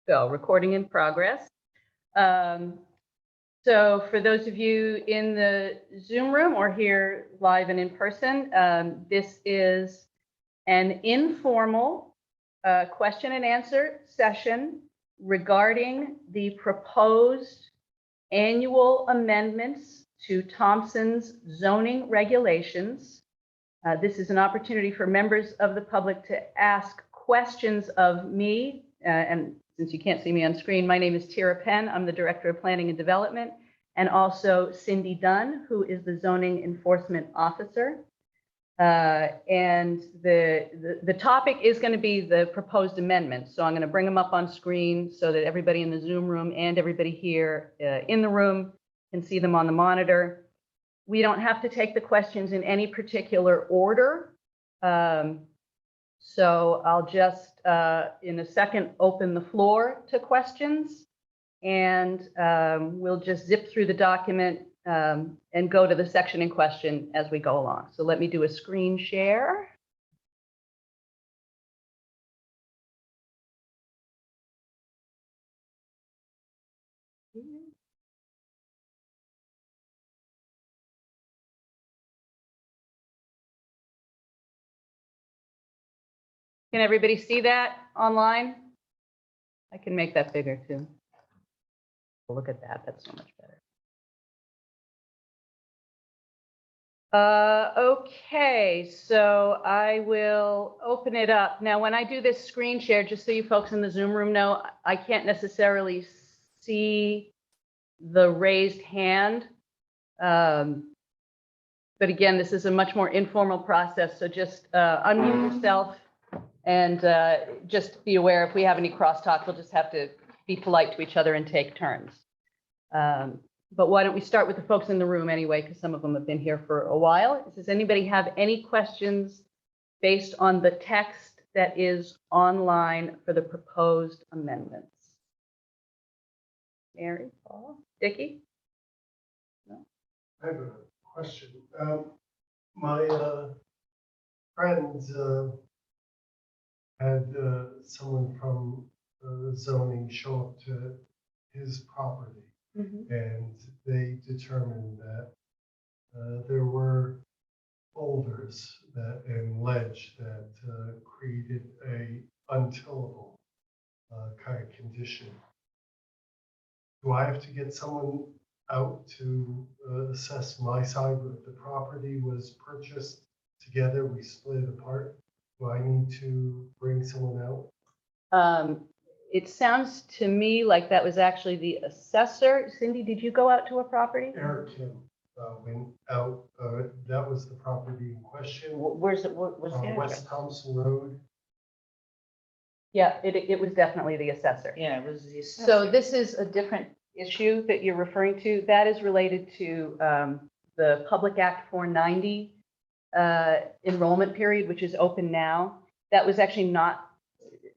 So, recording in progress. So for those of you in the Zoom room or here live and in person, this is an informal question and answer session regarding the proposed annual amendments to Thompson's zoning regulations. This is an opportunity for members of the public to ask questions of me, and since you can't see me on screen, my name is Tara Penn. I'm the Director of Planning and Development, and also Cindy Dunn, who is the Zoning Enforcement Officer. And the topic is going to be the proposed amendments. So I'm going to bring them up on screen so that everybody in the Zoom room and everybody here in the room can see them on the monitor. We don't have to take the questions in any particular order. So I'll just, in a second, open the floor to questions, and we'll just zip through the document and go to the section in question as we go along. So let me do a screen share. Can everybody see that online? I can make that bigger too. Look at that, that's so much better. Okay, so I will open it up. Now, when I do this screen share, just so you folks in the Zoom room know, I can't necessarily see the raised hand. But again, this is a much more informal process, so just unmute yourself and just be aware if we have any crosstalk, we'll just have to be polite to each other and take turns. But why don't we start with the folks in the room anyway, because some of them have been here for a while. Does anybody have any questions based on the text that is online for the proposed amendments? Mary, Paul, Dickie? No? I have a question. My friends had someone from zoning show up to his property. Mm-hmm. And they determined that there were boulders and ledge that created a untillable kind of condition. Do I have to get someone out to assess my side of the property was purchased together? We split it apart. Do I need to bring someone out? It sounds to me like that was actually the assessor. Cindy, did you go out to a property? Eric Kim went out. That was the property in question. Where's it? What's the address? West Thompson Road. Yeah, it was definitely the assessor. Yeah, it was the assessor. So this is a different issue that you're referring to. That is related to the Public Act 490 enrollment period, which is open now. That was actually not.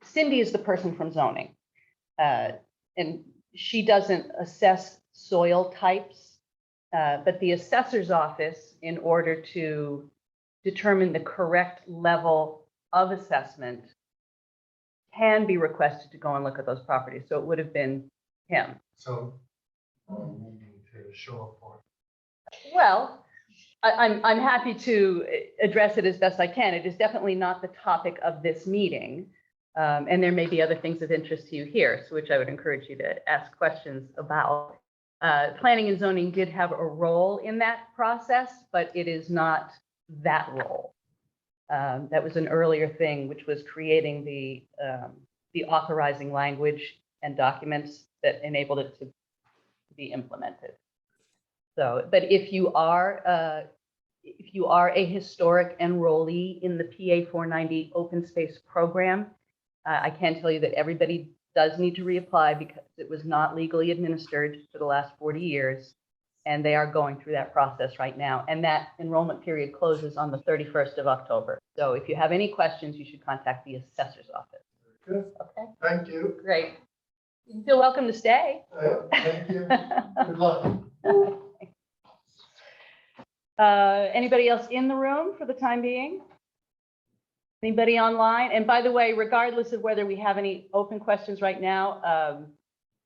Cindy is the person from zoning, and she doesn't assess soil types, but the assessor's office, in order to determine the correct level of assessment, can be requested to go and look at those properties. So it would have been him. So needing to show up for it. Well, I'm happy to address it as best I can. It is definitely not the topic of this meeting. And there may be other things of interest to you here, so which I would encourage you to ask questions about. Planning and zoning did have a role in that process, but it is not that role. That was an earlier thing, which was creating the authorizing language and documents that enabled it to be implemented. So, but if you are a historic enrollee in the PA 490 open space program, I can tell you that everybody does need to reapply because it was not legally administered for the last 40 years. And they are going through that process right now. And that enrollment period closes on the 31st of October. So if you have any questions, you should contact the assessor's office. Good. Okay. Thank you. Great. You feel welcome to stay. Thank you. Good luck. Anybody else in the room for the time being? Anybody online? And by the way, regardless of whether we have any open questions right now,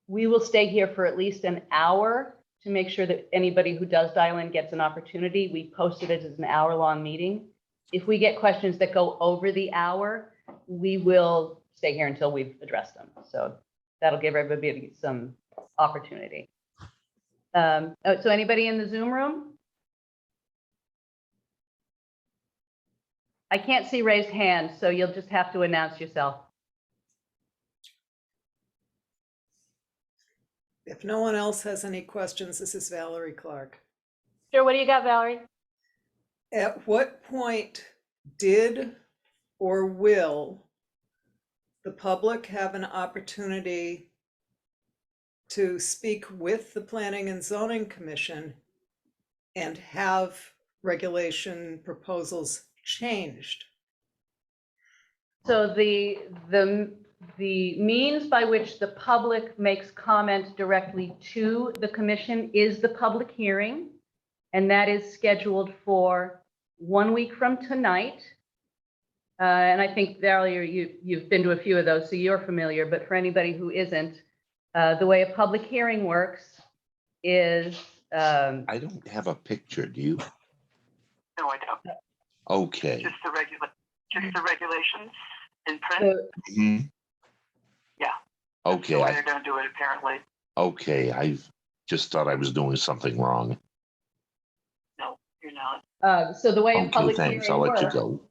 we will stay here for at least an hour to make sure that anybody who does dial in gets an opportunity. We posted it as an hour-long meeting. If we get questions that go over the hour, we will stay here until we've addressed them. So that'll give everybody some opportunity. So anybody in the Zoom room? I can't see raised hands, so you'll just have to announce yourself. If no one else has any questions, this is Valerie Clark. Sure, what do you got, Valerie? At what point did or will the public have an opportunity to speak with the Planning and Zoning Commission and have regulation proposals changed? So the means by which the public makes comments directly to the commission is the public hearing, and that is scheduled for 1 week from tonight. And I think, Valerie, you've been to a few of those, so you're familiar, but for anybody who isn't, the way a public hearing works is... I don't have a picture, do you? No, I don't. Okay. Just the regulations in print. So, Mhm. Yeah. Okay, The way they're going to do it, apparently. okay, I just thought I was doing something wrong. No, you're not. so the way a Okay, public thanks, I'll hearing let you works go.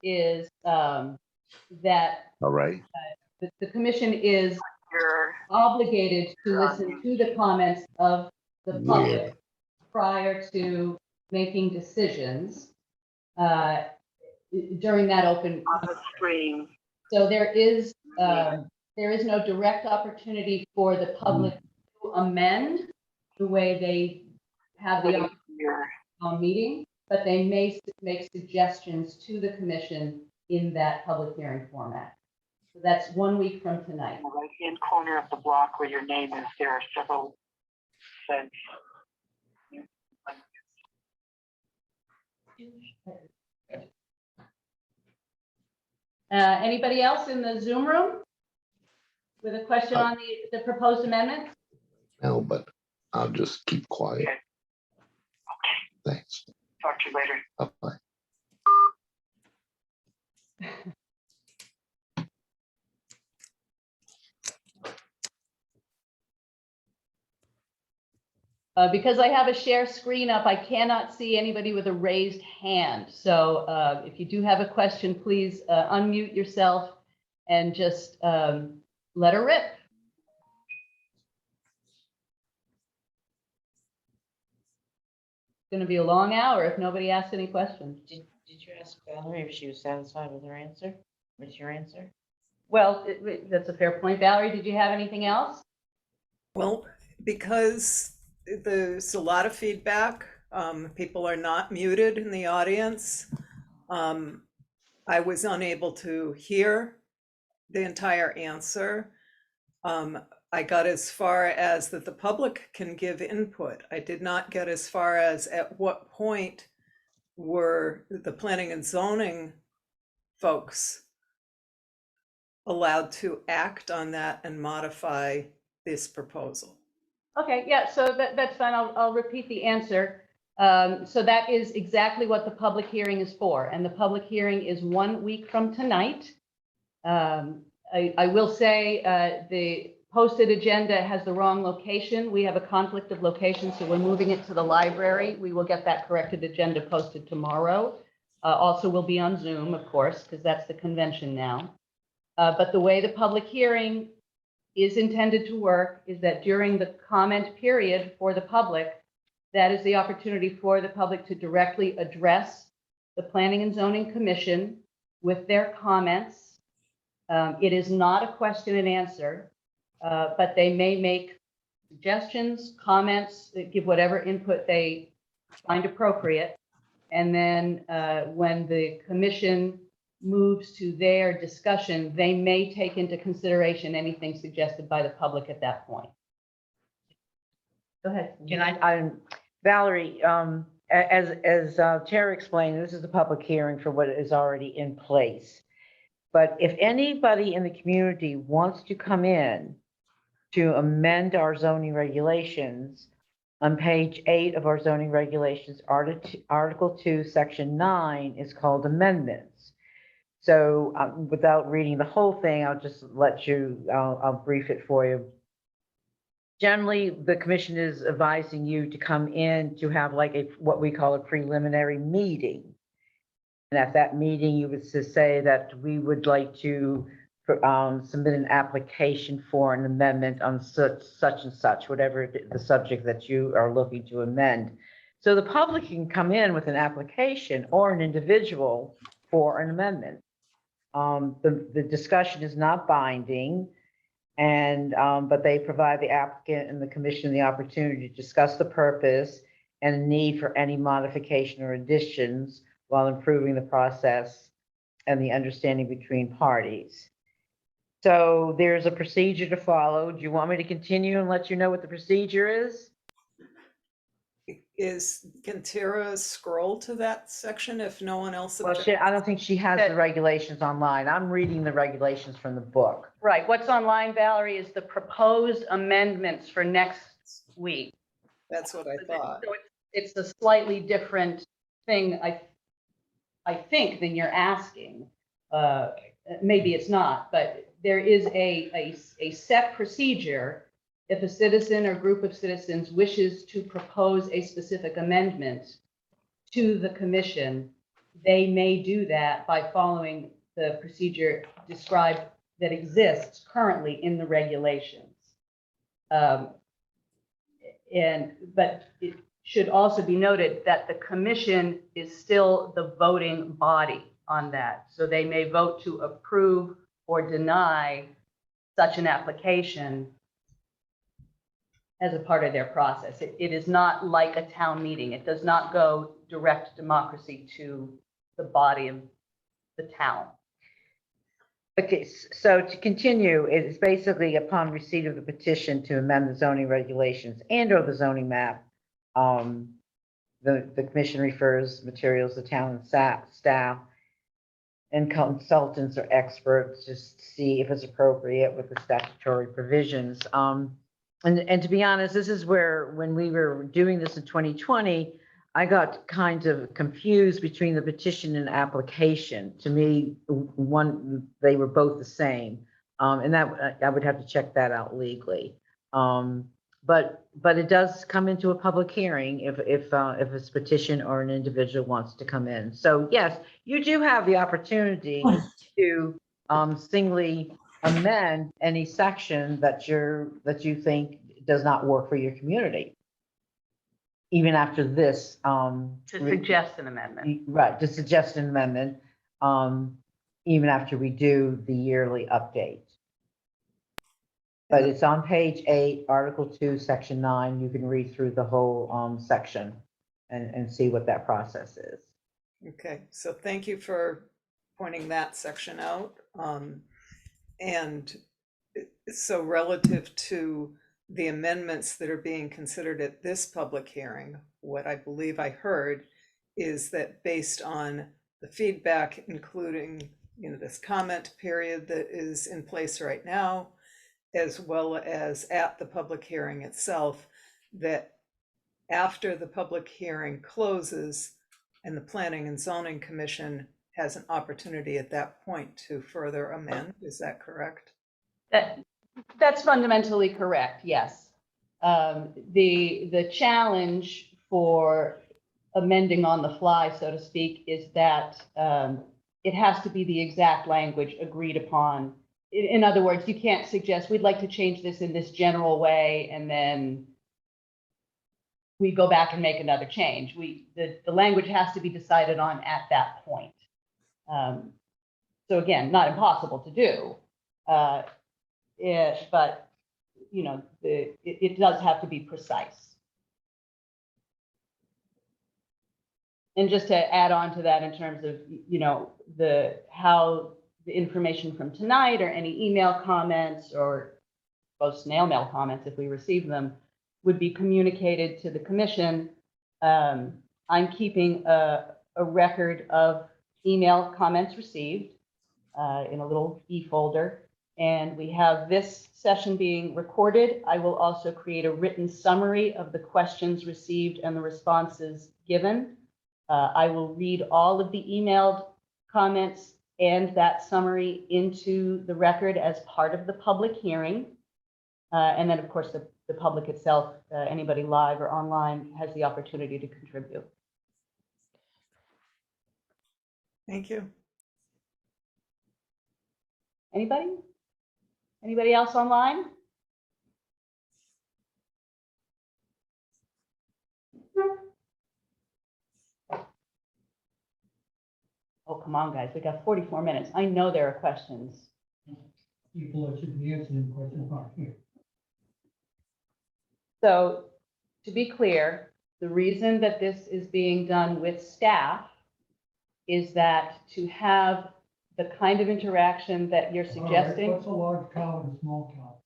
is that All right, the commission is You're obligated to listen to the comments of the public prior to making decisions during that open. on the screen. So there is no direct opportunity for the public to amend the way they have the You're meeting, but they may make suggestions to the commission in that public hearing format. So that's 1 week from tonight. in the right-hand corner of the block where your name is. There are several things. Anybody else in the Zoom room with a question on the proposed amendment? no, but I'll just keep quiet. Okay. Thanks. Talk to you later. Bye-bye. Because I have a share screen up, I cannot see anybody with a raised hand. So if you do have a question, please unmute yourself and just let her rip. It's going to be a long hour if nobody asks any questions. Did you ask Valerie if she was satisfied with her answer, with your answer? Well, that's a fair point. Valerie, did you have anything else? Well, because there's a lot of feedback, people are not muted in the audience. I was unable to hear the entire answer. I got as far as that the public can give input. I did not get as far as at what point were the planning and zoning folks allowed to act on that and modify this proposal. Okay, yeah, so that's fine. I'll repeat the answer. So that is exactly what the public hearing is for. And the public hearing is 1 week from tonight. I will say the posted agenda has the wrong location. We have a conflict of location, so we're moving it to the library. We will get that corrected agenda posted tomorrow. Also, we'll be on Zoom, of course, because that's the convention now. But the way the public hearing is intended to work is that during the comment period for the public, that is the opportunity for the public to directly address the Planning and Zoning Commission with their comments. It is not a question and answer, but they may make suggestions, comments, give whatever input they find appropriate. And then when the commission moves to their discussion, they may take into consideration anything suggested by the public at that point. Go ahead. Can I Valerie, as Chair explained, this is a public hearing for what is already in place. But if anybody in the community wants to come in to amend our zoning regulations, on page 8 of our zoning regulations, Article 2, Section 9 is called amendments. So without reading the whole thing, I'll just let you, I'll brief it for you. Generally, the commission is advising you to come in to have like what we call a preliminary meeting. And at that meeting, you would say that we would like to submit an application for an amendment on such and such, whatever the subject that you are looking to amend. So the public can come in with an application or an individual for an amendment. The discussion is not binding, and but they provide the applicant and the commission the opportunity to discuss the purpose and the need for any modification or additions while improving the process and the understanding between parties. So there's a procedure to follow. Do you want me to continue and let you know what the procedure is? Can Tara scroll to that section if no one else? Well, I don't think she has the regulations online. I'm reading the regulations from the book. Right. What's online, Valerie, is the proposed amendments for next week. That's what I thought. So it's a slightly different thing, I think, than you're asking. Maybe it's not, but there is a set procedure. If a citizen or group of citizens wishes to propose a specific amendment to the commission, they may do that by following the procedure described that exists currently in the regulations. But it should also be noted that the commission is still the voting body on that. So they may vote to approve or deny such an application as a part of their process. It is not like a town meeting. It does not go direct democracy to the body of the town. Okay, so to continue, it is basically upon receipt of the petition to amend the zoning regulations and or the zoning map, the commission refers materials to town and staff and consultants or experts just to see if it's appropriate with the statutory provisions. And to be honest, this is where, when we were doing this in 2020, I got kind of confused between the petition and application. To me, they were both the same. And that I would have to check that out legally. But it does come into a public hearing if it's a petition or an individual wants to come in. So yes, you do have the opportunity to singly amend any section that you think does not work for your community, even after this. To suggest an amendment. Right, to suggest an amendment, even after we do the yearly update. But it's on page 8, Article 2, Section 9. You can read through the whole section and see what that process is. Okay, so thank you for pointing that section out. And so relative to the amendments that are being considered at this public hearing, what I believe I heard is that based on the feedback, including this comment period that is in place right now, as well as at the public hearing itself, that after the public hearing closes and the Planning and Zoning Commission has an opportunity at that point to further amend. Is that correct? That's fundamentally correct, yes. The challenge for amending on the fly, so to speak, is that it has to be the exact language agreed upon. In other words, you can't suggest, we'd like to change this in this general way, and then we go back and make another change. The language has to be decided on at that point. So again, not impossible to do, but it does have to be precise. And just to add on to that in terms of, how the information from tonight or any email comments or both snail mail comments, if we receive them, would be communicated to the commission. I'm keeping a record of email comments received in a little e-folder. And we have this session being recorded. I will also create a written summary of the questions received and the responses given. I will read all of the emailed comments and that summary into the record as part of the public hearing. And then, of course, the public itself, anybody live or online, has the opportunity to contribute. Thank you. Anybody? Anybody else online? Oh, come on, guys. We got 44 minutes. I know there are questions. People that should be answering questions aren't here. So to be clear, the reason that this is being done with staff is that to have the kind of interaction that you're All right, suggesting. what's a large cow and a small cow?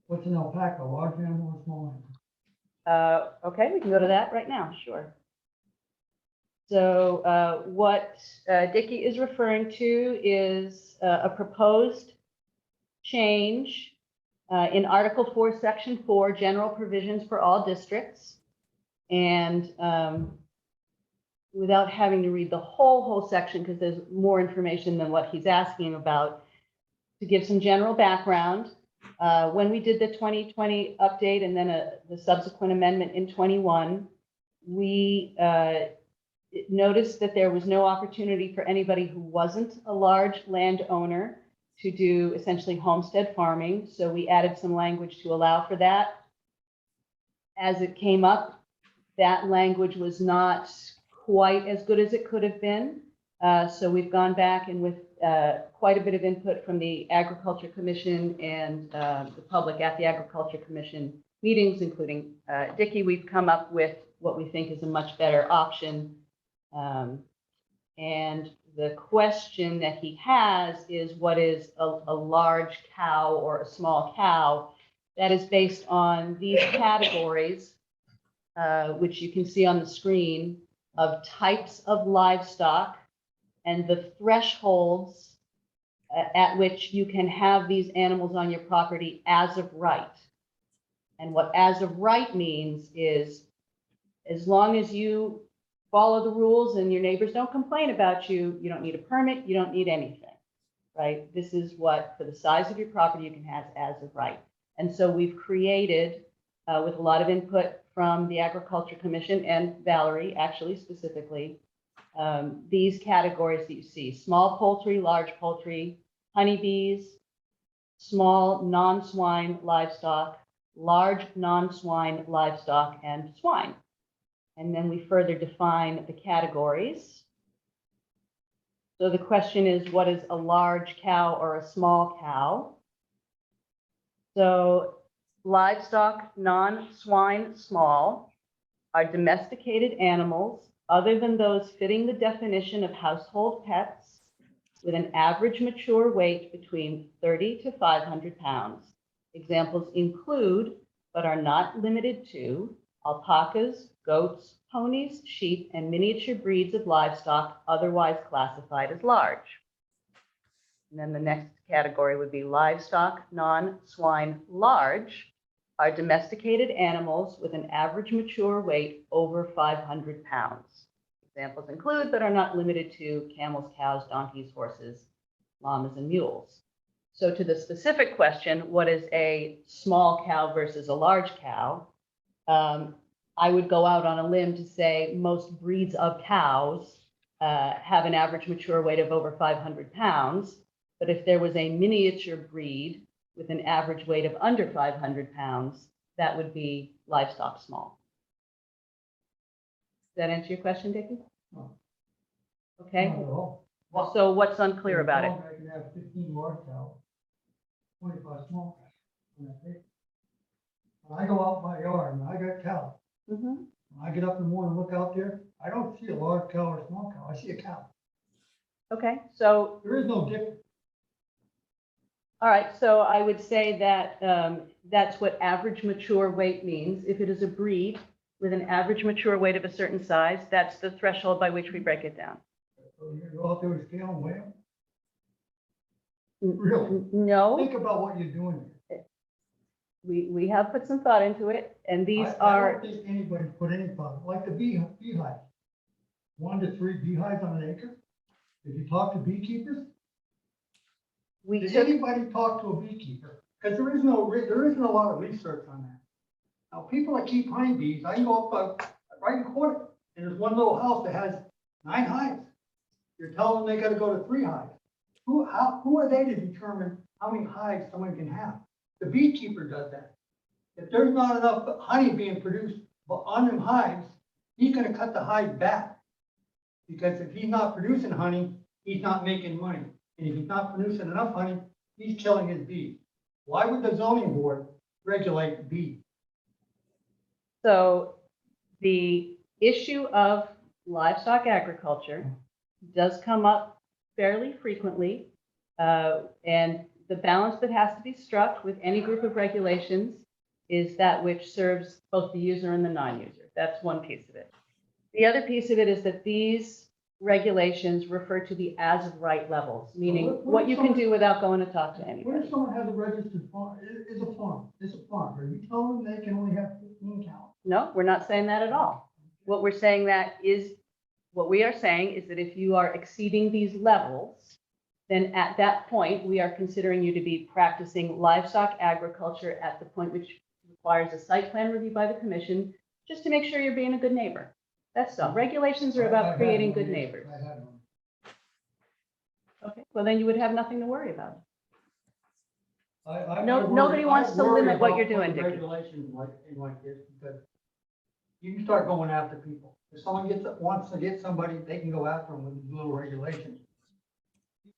What's an alpaca, a large animal or a small animal? Okay, we can go to that right now, sure. So what Dickie is referring to is a proposed change in Article 4, Section 4, general provisions for all districts. And without having to read the whole section, because there's more information than what he's asking about, to give some general background. When we did the 2020 update and then the subsequent amendment in 21, we noticed that there was no opportunity for anybody who wasn't a large landowner to do essentially homestead farming. So we added some language to allow for that. As it came up, that language was not quite as good as it could have been. So we've gone back and with quite a bit of input from the Agriculture Commission and the public at the Agriculture Commission meetings, including Dickie, we've come up with what we think is a much better option. And the question that he has is, what is a large cow or a small cow? That is based on these categories, which you can see on the screen, of types of livestock and the thresholds at which you can have these animals on your property as of right. And what as of right means is, as long as you follow the rules and your neighbors don't complain about you, you don't need a permit, you don't need anything, right? This is what, for the size of your property, you can have as of right. And so we've created, with a lot of input from the Agriculture Commission and Valerie, actually specifically, these categories that you see: small poultry, large poultry, honeybees, small non-swine livestock, large non-swine livestock, and swine. And then we further define the categories. So the question is, what is a large cow or a small cow? So livestock, non-swine, small, are domesticated animals other than those fitting the definition of household pets with an average mature weight between 30 to 500 pounds. Examples include, but are not limited to, alpacas, goats, ponies, sheep, and miniature breeds of livestock otherwise classified as large. And then the next category would be livestock, non-swine, large, are domesticated animals with an average mature weight over 500 pounds. Examples include, but are not limited to, camels, cows, donkeys, horses, llamas, and mules. So to the specific question, what is a small cow versus a large cow? I would go out on a limb to say most breeds of cows have an average mature weight of over 500 pounds. But if there was a miniature breed with an average weight of under 500 pounds, that would be livestock small. Does that answer your question, Dickie? No. Okay. Not at all. So what's unclear about it? I can have 15 large cows, 25 small cows. When I go out in my yard and I got cows, when I get up in the morning and look out there, I don't see a large cow or a small cow. I see a cow. Okay, so There is no difference. all right, so I would say that that's what average mature weight means. If it is a breed, with an average mature weight of a certain size, that's the threshold by which we break it down. So you go out there with scale and weigh them? Really? No, Think about what you're doing here. we have put some thought into it, and these I are, don't think anybody put any thought, like the beehive. 1 to 3 beehives on an acre? Did you talk to beekeepers? we Did took, anybody talk to a beekeeper? Because there isn't a lot of research on that. Now, people that keep honeybees, I can go up right in Court, and there's one little house that has 9 hives. You're telling them they gotta go to 3 hives. Who are they to determine how many hives someone can have? The beekeeper does that. If there's not enough honey being produced on them hives, he's gonna cut the hive back. Because if he's not producing honey, he's not making money. And if he's not producing enough honey, he's killing his bees. Why would the zoning board regulate bees? so the issue of livestock agriculture does come up fairly frequently. And the balance that has to be struck with any group of regulations is that which serves both the user and the non-user. That's one piece of it. The other piece of it is that these regulations refer to the as of right levels, meaning What if what you can someone- do without going to talk to What if anybody. someone has a registered farm, is a farm, are you telling them they can only have 15 cows? No, we're not saying that at all. What we are saying is that if you are exceeding these levels, then at that point, we are considering you to be practicing livestock agriculture at the point which requires a site plan review by the commission, just to make sure you're being a good neighbor. That's all. Regulations are I about had creating one good here. neighbors. I had one. Okay, well, then you would have nothing to worry about. I No- worry- nobody wants I to worry limit what about you're doing, putting Dickie. Regulations like this, because you can start going after people. If someone wants to get somebody, they can go after them with these little regulations.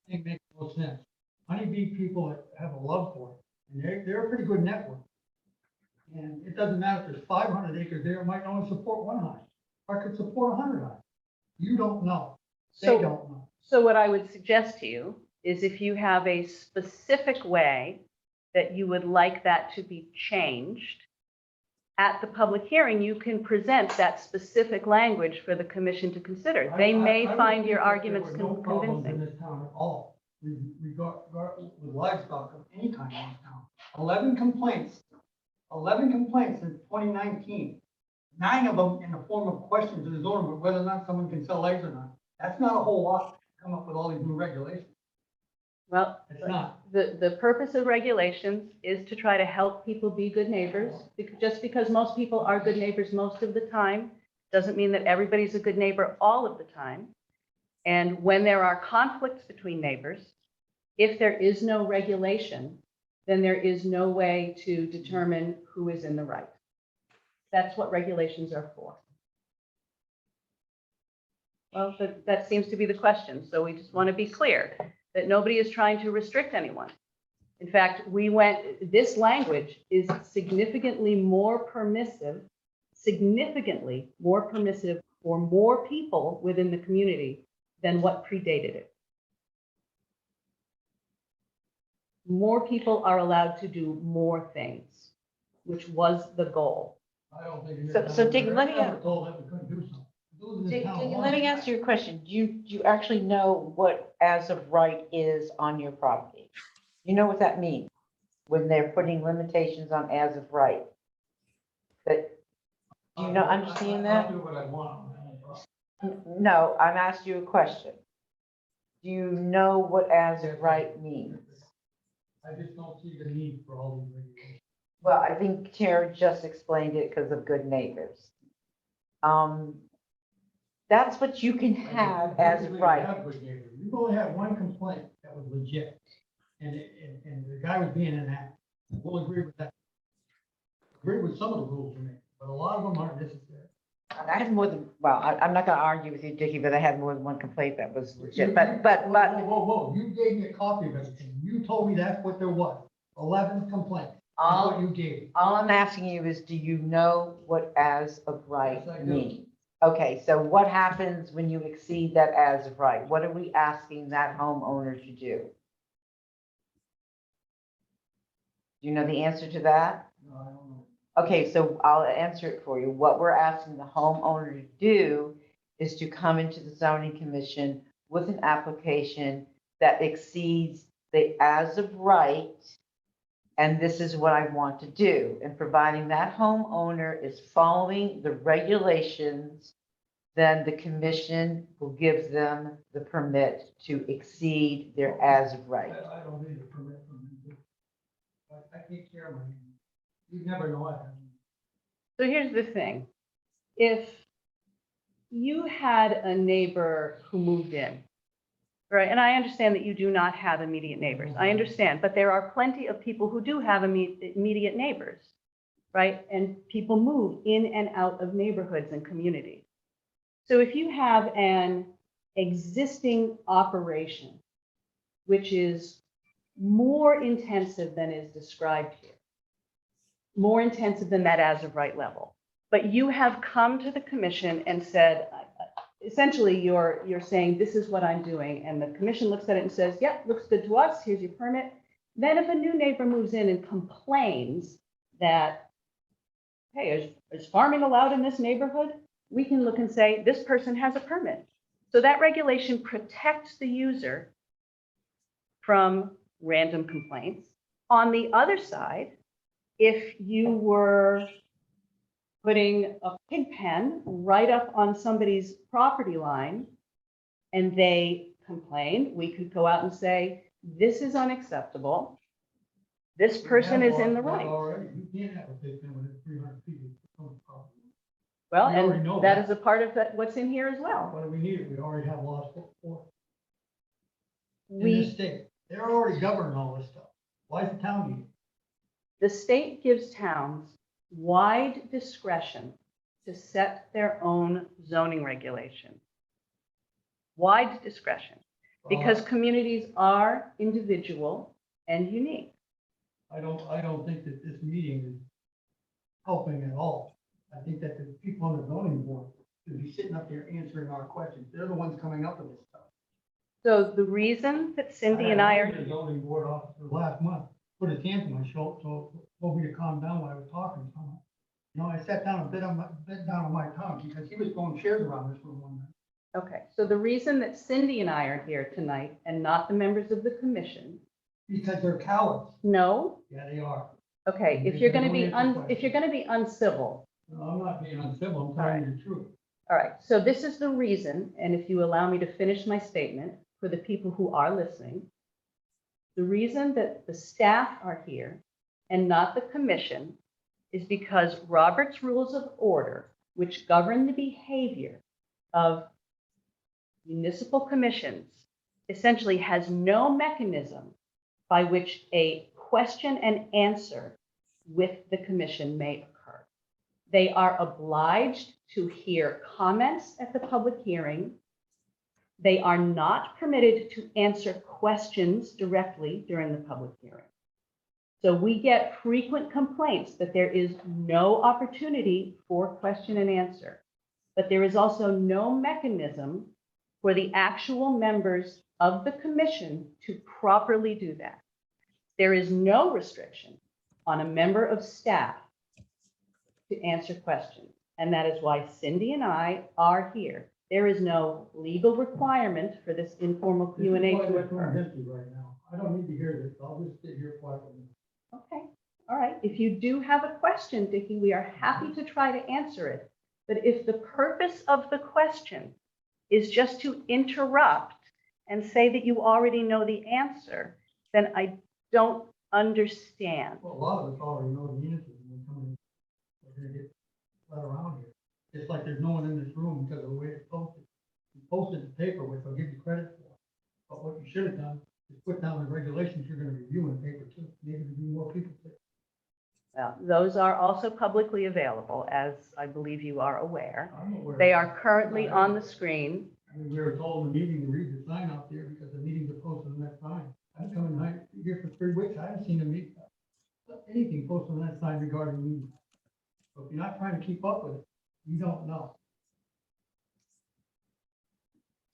It makes no sense. Honeybee people have a love for it, and they're a pretty good network. And it doesn't matter if there's 500 acres there, it might only support 1 hive, or it could support 100 hives. You don't know. They So, don't know. so what I would suggest to you is if you have a specific way that you would like that to be changed, at the public hearing, you can present that specific language for the commission to consider. They may I would find think your that arguments there were no problems in convincing. this town at all, with livestock of any kind in this town. 11 complaints since 2019. 9 of them in the form of questions to the zoning board, whether or not someone can sell eggs or not. That's not a whole lot to come up with all these new regulations. Well, It's not. the purpose of regulations is to try to help people be good neighbors. Just because most people are good neighbors most of the time, doesn't mean that everybody's a good neighbor all of the time. And when there are conflicts between neighbors, if there is no regulation, then there is no way to determine who is in the right. That's what regulations are for. Well, that seems to be the question. So we just want to be clear that nobody is trying to restrict anyone. In fact, this language is significantly more permissive for more people within the community than what predated it. More people are allowed to do more things, which was the goal. I don't think. So Dick, let me- Told that we couldn't do something. Those in this Dick, town let me want ask you a question. Do you actually know what as of right is on your property? You know what that means when they're putting limitations on as of right? That, do you know, understand that? I'll do what I want. No, I'm asking you a question. Do you know what as of right means? I just don't see the need for all these regulations. Well, I think Tara just explained it because of good neighbors. That's what you can have as of right. You've only had 1 complaint that was legit, and the guy was being an ass. We'll agree with that. Agree with some of the rules you make, but a lot of them aren't necessary. I had more than, well, I'm not gonna argue with you, Dickie, but I had more than 1 complaint that was legit, You- but, Whoa, you gave me a copy of everything. You told me that's what there was. 11 complaints. That's what all, you gave. all I'm asking you is, do you know what as of right Yes, I do. means? Okay, so what happens when you exceed that as of right? What are we asking that homeowner to do? Do you know the answer to that? No, I don't know. Okay, so I'll answer it for you. What we're asking the homeowner to do is to come into the zoning commission with an application that exceeds the as of right. And this is what I want to do. And providing that homeowner is following the regulations, then the commission will give them the permit to exceed their as of right. I don't need a permit from you. I take care of my, you never know what. So here's the thing. If you had a neighbor who moved in, right, and I understand that you do not have immediate neighbors. I understand, but there are plenty of people who do have immediate neighbors, right? And people move in and out of neighborhoods and communities. So if you have an existing operation, which is more intensive than is described here, more intensive than that as of right level, but you have come to the commission and said, essentially you're saying, this is what I'm doing. And the commission looks at it and says, yep, looks good to us. Here's your permit. Then if a new neighbor moves in and complains that, hey, is farming allowed in this neighborhood? We can look and say, this person has a permit. So that regulation protects the user from random complaints. On the other side, if you were putting a pig pen right up on somebody's property line and they complained, we could go out and say, this is unacceptable. This person is in the right. You can't have a big thing with 300 feet from the property. Well, We already and know that that. is a part of what's in here as well. What do we need? We already have laws for in this We, state. They're already governing all this stuff. Why is the town need it? the state gives towns wide discretion to set their own zoning regulations. Wide discretion, because communities are individual and unique. I don't think that this meeting is helping at all. I think that the people on the zoning board should be sitting up there answering our questions. They're the ones coming up with this stuff. So the reason that Cindy and I had are, one of the zoning board officer last month, put his hand on my shoulder, told me to calm down while I was talking to him. You know, I sat down and bit down on my tongue because he was throwing chairs around this room one night. okay, so the reason that Cindy and I are here tonight and not the members of the commission, Because they're cowards. no, Yeah, they are. okay, if you're gonna be if you're gonna be uncivil, No, I'm not being uncivil, I'm telling you the truth. all right, so this is the reason, and if you allow me to finish my statement for the people who are listening, the reason that the staff are here and not the commission is because Robert's Rules of Order, which govern the behavior of municipal commissions, essentially has no mechanism by which a question and answer with the commission may occur. They are obliged to hear comments at the public hearing. They are not permitted to answer questions directly during the public hearing. So we get frequent complaints that there is no opportunity for question and answer, but there is also no mechanism for the actual members of the commission to properly do that. There is no restriction on a member of staff to answer questions. And that is why Cindy and I are here. There is no legal requirement for this informal Q&A to occur. History right now. I don't need to hear this. I'll just sit here quietly. Okay, all right. If you do have a question, Dickie, we are happy to try to answer it. But if the purpose of the question is just to interrupt and say that you already know the answer, then I don't understand. Well, a lot of us already know the answers when we come in. We're gonna get let around here. Just like there's no one in this room because of the way it's posted. You posted the paper, which I'll give you credit for. But what you should have done is put down the regulations you're gonna review in the paper too. Maybe there'd be more people. Well, those are also publicly available, as I believe you are aware. I'm aware. They are currently on the screen. I mean, we were told in the meeting to read the sign out there because the meetings are posted on that sign. I've come in here for 3 weeks. I haven't seen anything posted on that sign regarding meetings. So if you're not trying to keep up with it, you don't know.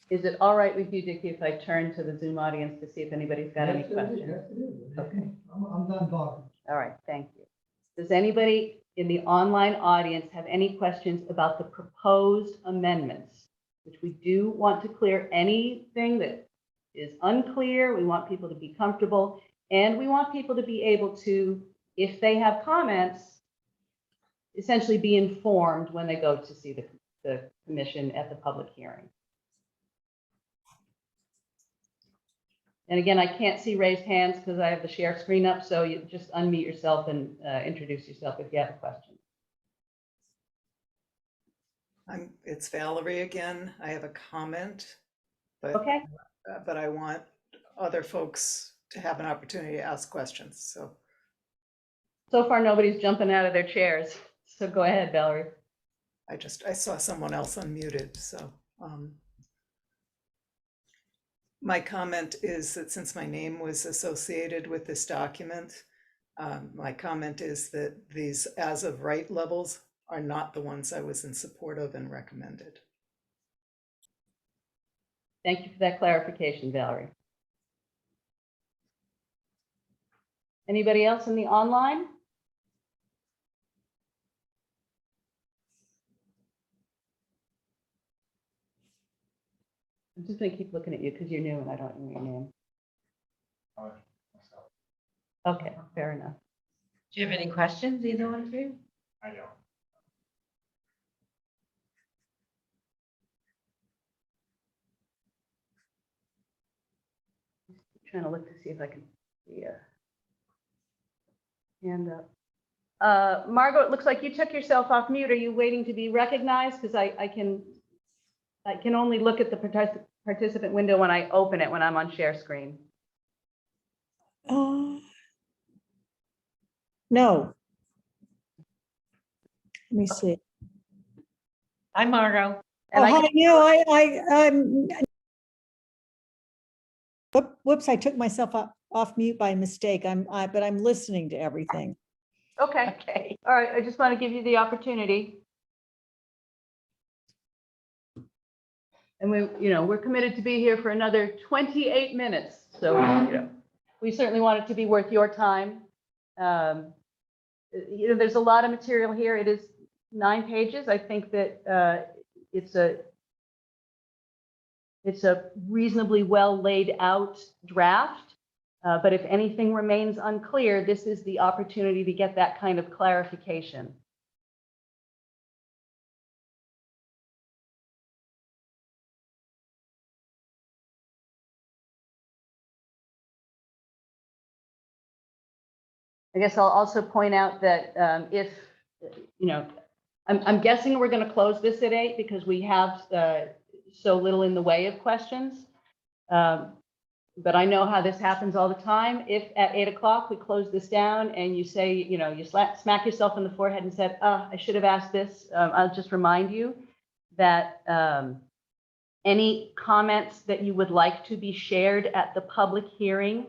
Is it all right with you, Dickie, if I turn to the Zoom audience to see if anybody's got any Yes, it is. questions? Yes, it is. Okay. I'm done talking. All right, thank you. Does anybody in the online audience have any questions about the proposed amendments, which we do want to clear anything that is unclear. We want people to be comfortable, and we want people to be able to, if they have comments, essentially be informed when they go to see the commission at the public hearing. And again, I can't see raised hands because I have the share screen up, so you just unmute yourself and introduce yourself if you have a question. It's Valerie again. I have a comment, but, Okay. but I want other folks to have an opportunity to ask questions, so. So far, nobody's jumping out of their chairs. So go ahead, Valerie. I saw someone else unmuted, so. My comment is that since my name was associated with this document, my comment is that these as of right levels are not the ones I was in support of and recommended. Thank you for that clarification, Valerie. Anybody else in the online? I'm just going to keep looking at you because you're new and I don't know your name. Okay, fair enough. Do you have any questions, either one of you? I don't. Trying to look to see if I can see a hand up. Margot, it looks like you took yourself off mute. Are you waiting to be recognized? Because I can only look at the participant window when I open it when I'm on share screen. No. Let me see. Hi, Margot. And Oh, hi, no, whoops, I took myself off mute by mistake. But I'm listening to everything. Okay. All right. I just want to give you the opportunity. And we're committed to be here for another 28 minutes. So, we certainly want it to be worth your time. There's a lot of material here. It is 9 pages. I think that it's a reasonably well laid out draft. But if anything remains unclear, this is the opportunity to get that kind of clarification. I guess I'll also point out that if, I'm guessing we're going to close this at 8 because we have so little in the way of questions. But I know how this happens all the time. If at 8 o'clock we close this down and you say, you smack yourself in the forehead and said, I should have asked this, I'll just remind you that any comments that you would like to be shared at the public hearing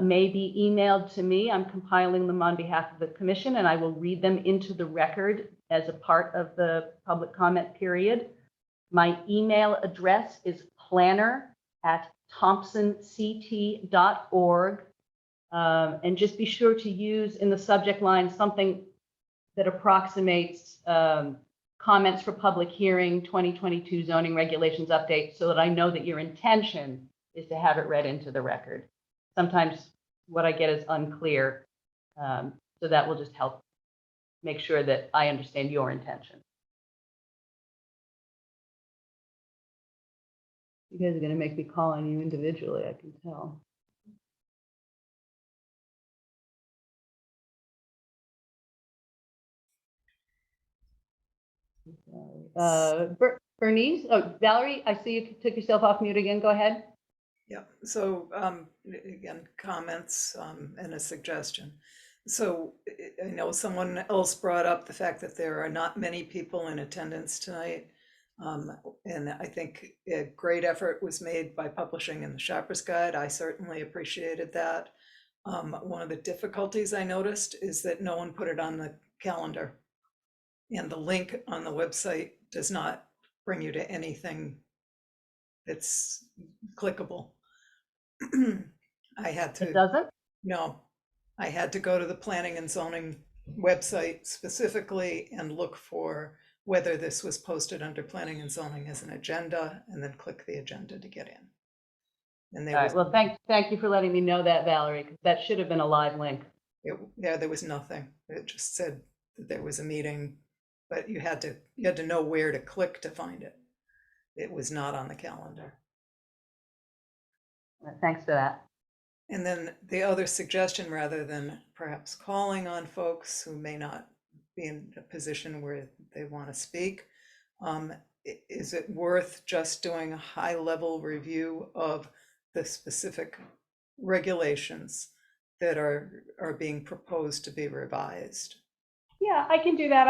may be emailed to me. I'm compiling them on behalf of the commission, and I will read them into the record as a part of the public comment period. My email address is planner@thompsonct.org. And just be sure to use in the subject line something that approximates comments for public hearing 2022 zoning regulations update, so that I know that your intention is to have it read into the record. Sometimes what I get is unclear, so that will just help make sure that I understand your intention. You guys are going to make me call on you individually, I can tell. Bernice, Valerie, I see you took yourself off mute again. Go ahead. Yeah, so again, comments and a suggestion. So I know someone else brought up the fact that there are not many people in attendance tonight. And I think a great effort was made by publishing in the Shopper's Guide. I certainly appreciated that. One of the difficulties I noticed is that no one put it on the calendar. And the link on the website does not bring you to anything that's clickable. I had to. It doesn't? No, I had to go to the planning and zoning website specifically and look for whether this was posted under planning and zoning as an agenda, and then click the agenda to get in. And All there right, was, well, thank you for letting me know that, Valerie, 'cause that should have been a live link. yeah, there was nothing. It just said that there was a meeting, but you had to know where to click to find it. It was not on the calendar. Thanks for that. And then the other suggestion, rather than perhaps calling on folks who may not be in a position where they want to speak, is it worth just doing a high-level review of the specific regulations that are being proposed to be revised? Yeah, I can do that.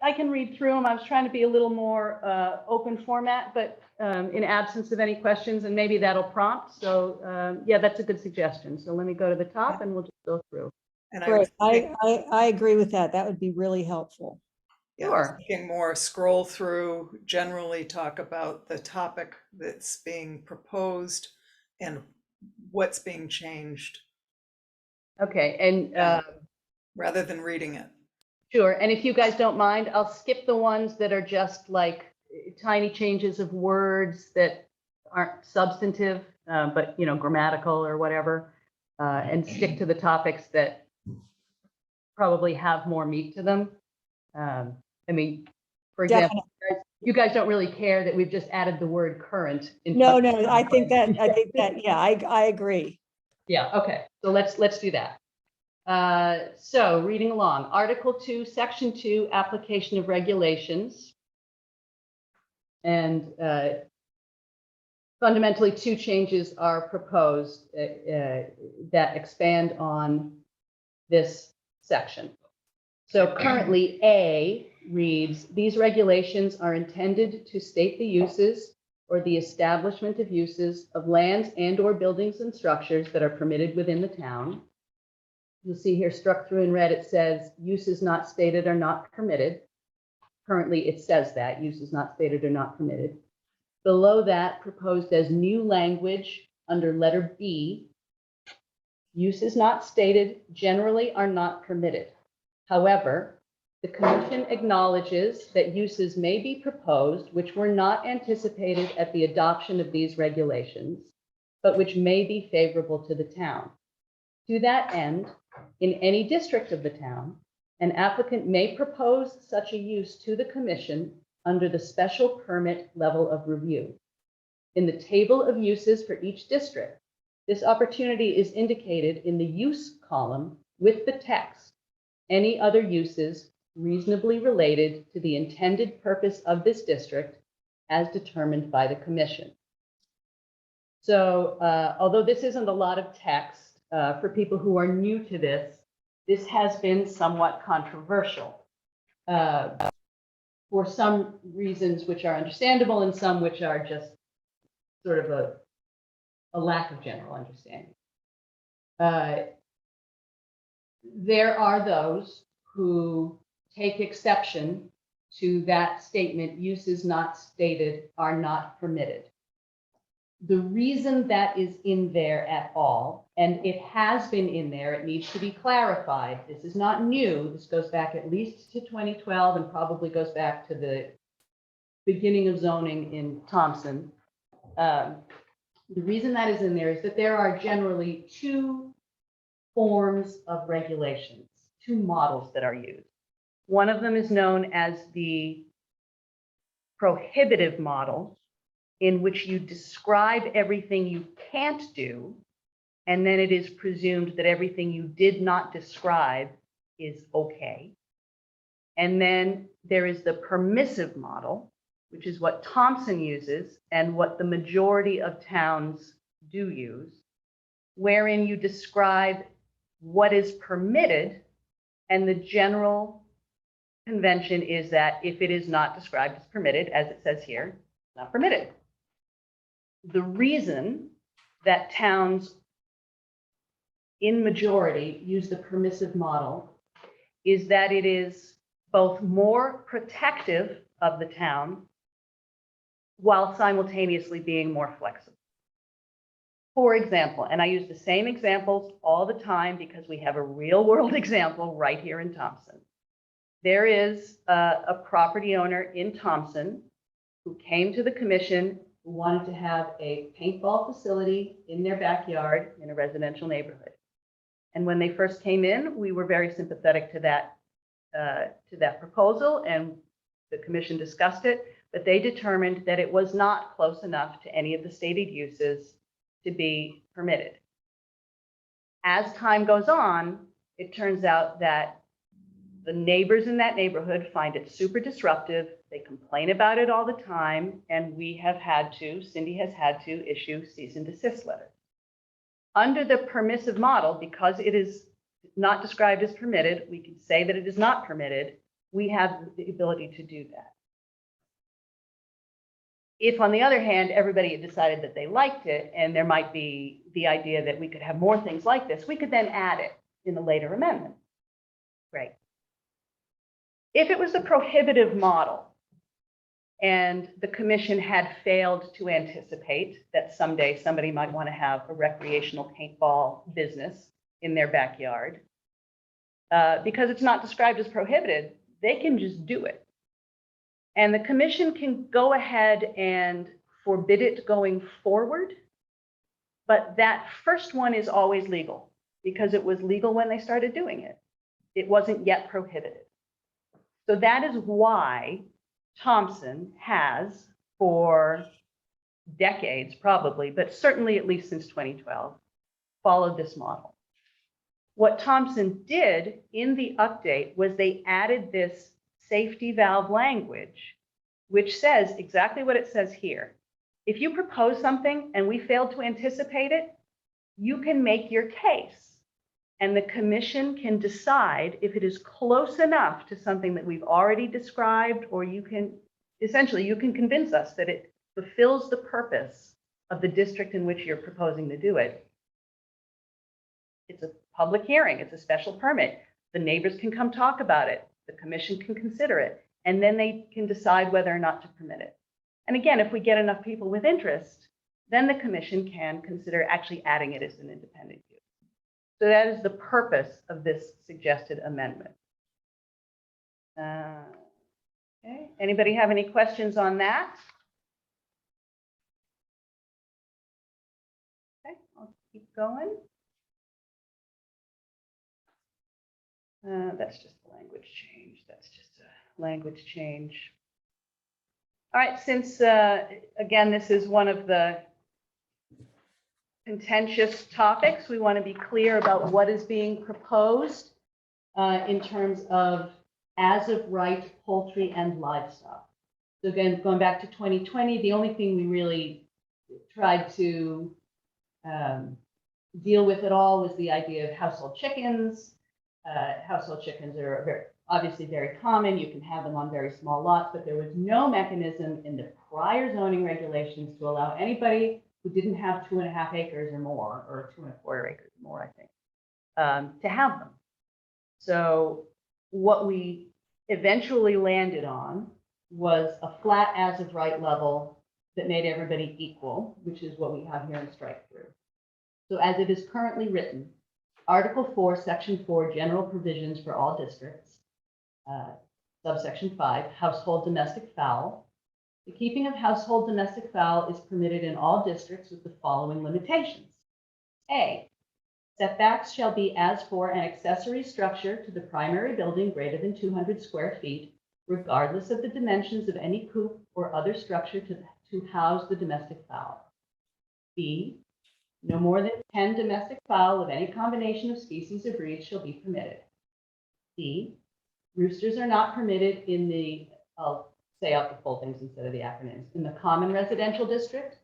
I can read through them. I was trying to be a little more open format, but in absence of any questions, and maybe that'll prompt. So yeah, that's a good suggestion. So let me go to the top and we'll just go through. And I was Great. thinking, I agree with that. That would be really helpful. yeah, I was Sure. thinking more scroll through, generally talk about the topic that's being proposed and what's being changed, Okay, and rather than reading it. sure. And if you guys don't mind, I'll skip the ones that are just like tiny changes of words that aren't substantive, but grammatical or whatever, and stick to the topics that probably have more meat to them. I mean, for example, you guys don't really care that we've just added the word current. No, I think that, yeah, I agree. Yeah, okay. So let's do that. So reading along, Article 2, Section 2, application of regulations. And fundamentally, two changes are proposed that expand on this section. So currently, A reads, these regulations are intended to state the uses or the establishment of uses of lands and/or buildings and structures that are permitted within the town. You'll see here struck through in red, it says uses not stated are not permitted. Currently, it says that uses not stated are not permitted. Below that, proposed as new language under letter B, uses not stated generally are not permitted. However, the commission acknowledges that uses may be proposed which were not anticipated at the adoption of these regulations, but which may be favorable to the town. To that end, in any district of the town, an applicant may propose such a use to the commission under the special permit level of review. In the table of uses for each district, this opportunity is indicated in the use column with the text, any other uses reasonably related to the intended purpose of this district as determined by the commission. So although this isn't a lot of text, for people who are new to this, this has been somewhat controversial for some reasons which are understandable and some which are just sort of a lack of general understanding. There are those who take exception to that statement, uses not stated are not permitted. The reason that is in there at all, and it has been in there, it needs to be clarified. This is not new. This goes back at least to 2012 and probably goes back to the beginning of zoning in Thompson. The reason that is in there is that there are generally two forms of regulations, two models that are used. One of them is known as the prohibitive model, in which you describe everything you can't do, and then it is presumed that everything you did not describe is okay. And then there is the permissive model, which is what Thompson uses and what the majority of towns do use, wherein you describe what is permitted, and the general convention is that if it is not described as permitted, as it says here, it's not permitted. The reason that towns in majority use the permissive model is that it is both more protective of the town while simultaneously being more flexible. For example, and I use the same examples all the time because we have a real world example right here in Thompson. There is a property owner in Thompson who came to the commission who wanted to have a paintball facility in their backyard in a residential neighborhood. And when they first came in, we were very sympathetic to that proposal, and the commission discussed it, but they determined that it was not close enough to any of the stated uses to be permitted. As time goes on, it turns out that the neighbors in that neighborhood find it super disruptive. They complain about it all the time, and Cindy has had to issue cease and desist letters. Under the permissive model, because it is not described as permitted, we can say that it is not permitted. We have the ability to do that. If, on the other hand, everybody had decided that they liked it, and there might be the idea that we could have more things like this, we could then add it in the later amendment. Great. If it was a prohibitive model, and the commission had failed to anticipate that someday somebody might want to have a recreational paintball business in their backyard, because it's not described as prohibited, they can just do it. And the commission can go ahead and forbid it going forward. But that first one is always legal because it was legal when they started doing it. It wasn't yet prohibited. So that is why Thompson has, for decades probably, but certainly at least since 2012, followed this model. What Thompson did in the update was they added this safety valve language, which says exactly what it says here. If you propose something and we failed to anticipate it, you can make your case. And the commission can decide if it is close enough to something that we've already described, or you can convince us that it fulfills the purpose of the district in which you're proposing to do it. It's a public hearing, it's a special permit. The neighbors can come talk about it. The commission can consider it, and then they can decide whether or not to permit it. And again, if we get enough people with interest, then the commission can consider actually adding it as an independent use. So that is the purpose of this suggested amendment. Okay, anybody have any questions on that? Okay, I'll keep going. That's just the language change. That's just a language change. All right, since, again, this is one of the contentious topics, we want to be clear about what is being proposed in terms of as of right poultry and livestock. So again, going back to 2020, the only thing we really tried to deal with at all was the idea of household chickens. Household chickens are obviously very common. You can have them on very small lots, but there was no mechanism in the prior zoning regulations to allow anybody who didn't have 2.5 acres or more, or 2.25 acres or more, I think, to have them. So what we eventually landed on was a flat as of right level that made everybody equal, which is what we have here in strike through. So as it is currently written, Article 4, Section 4, General Provisions for all districts, subsection 5, Household Domestic Fowl. The keeping of household domestic fowl is permitted in all districts with the following limitations. A, setbacks shall be as for an accessory structure to the primary building greater than 200 square feet, regardless of the dimensions of any coop or other structure to house the domestic fowl. B, no more than 10 domestic fowl of any combination of species or breeds shall be permitted. C, roosters are not permitted in the, I'll say out the full things instead of the acronyms, in the Common Residential District,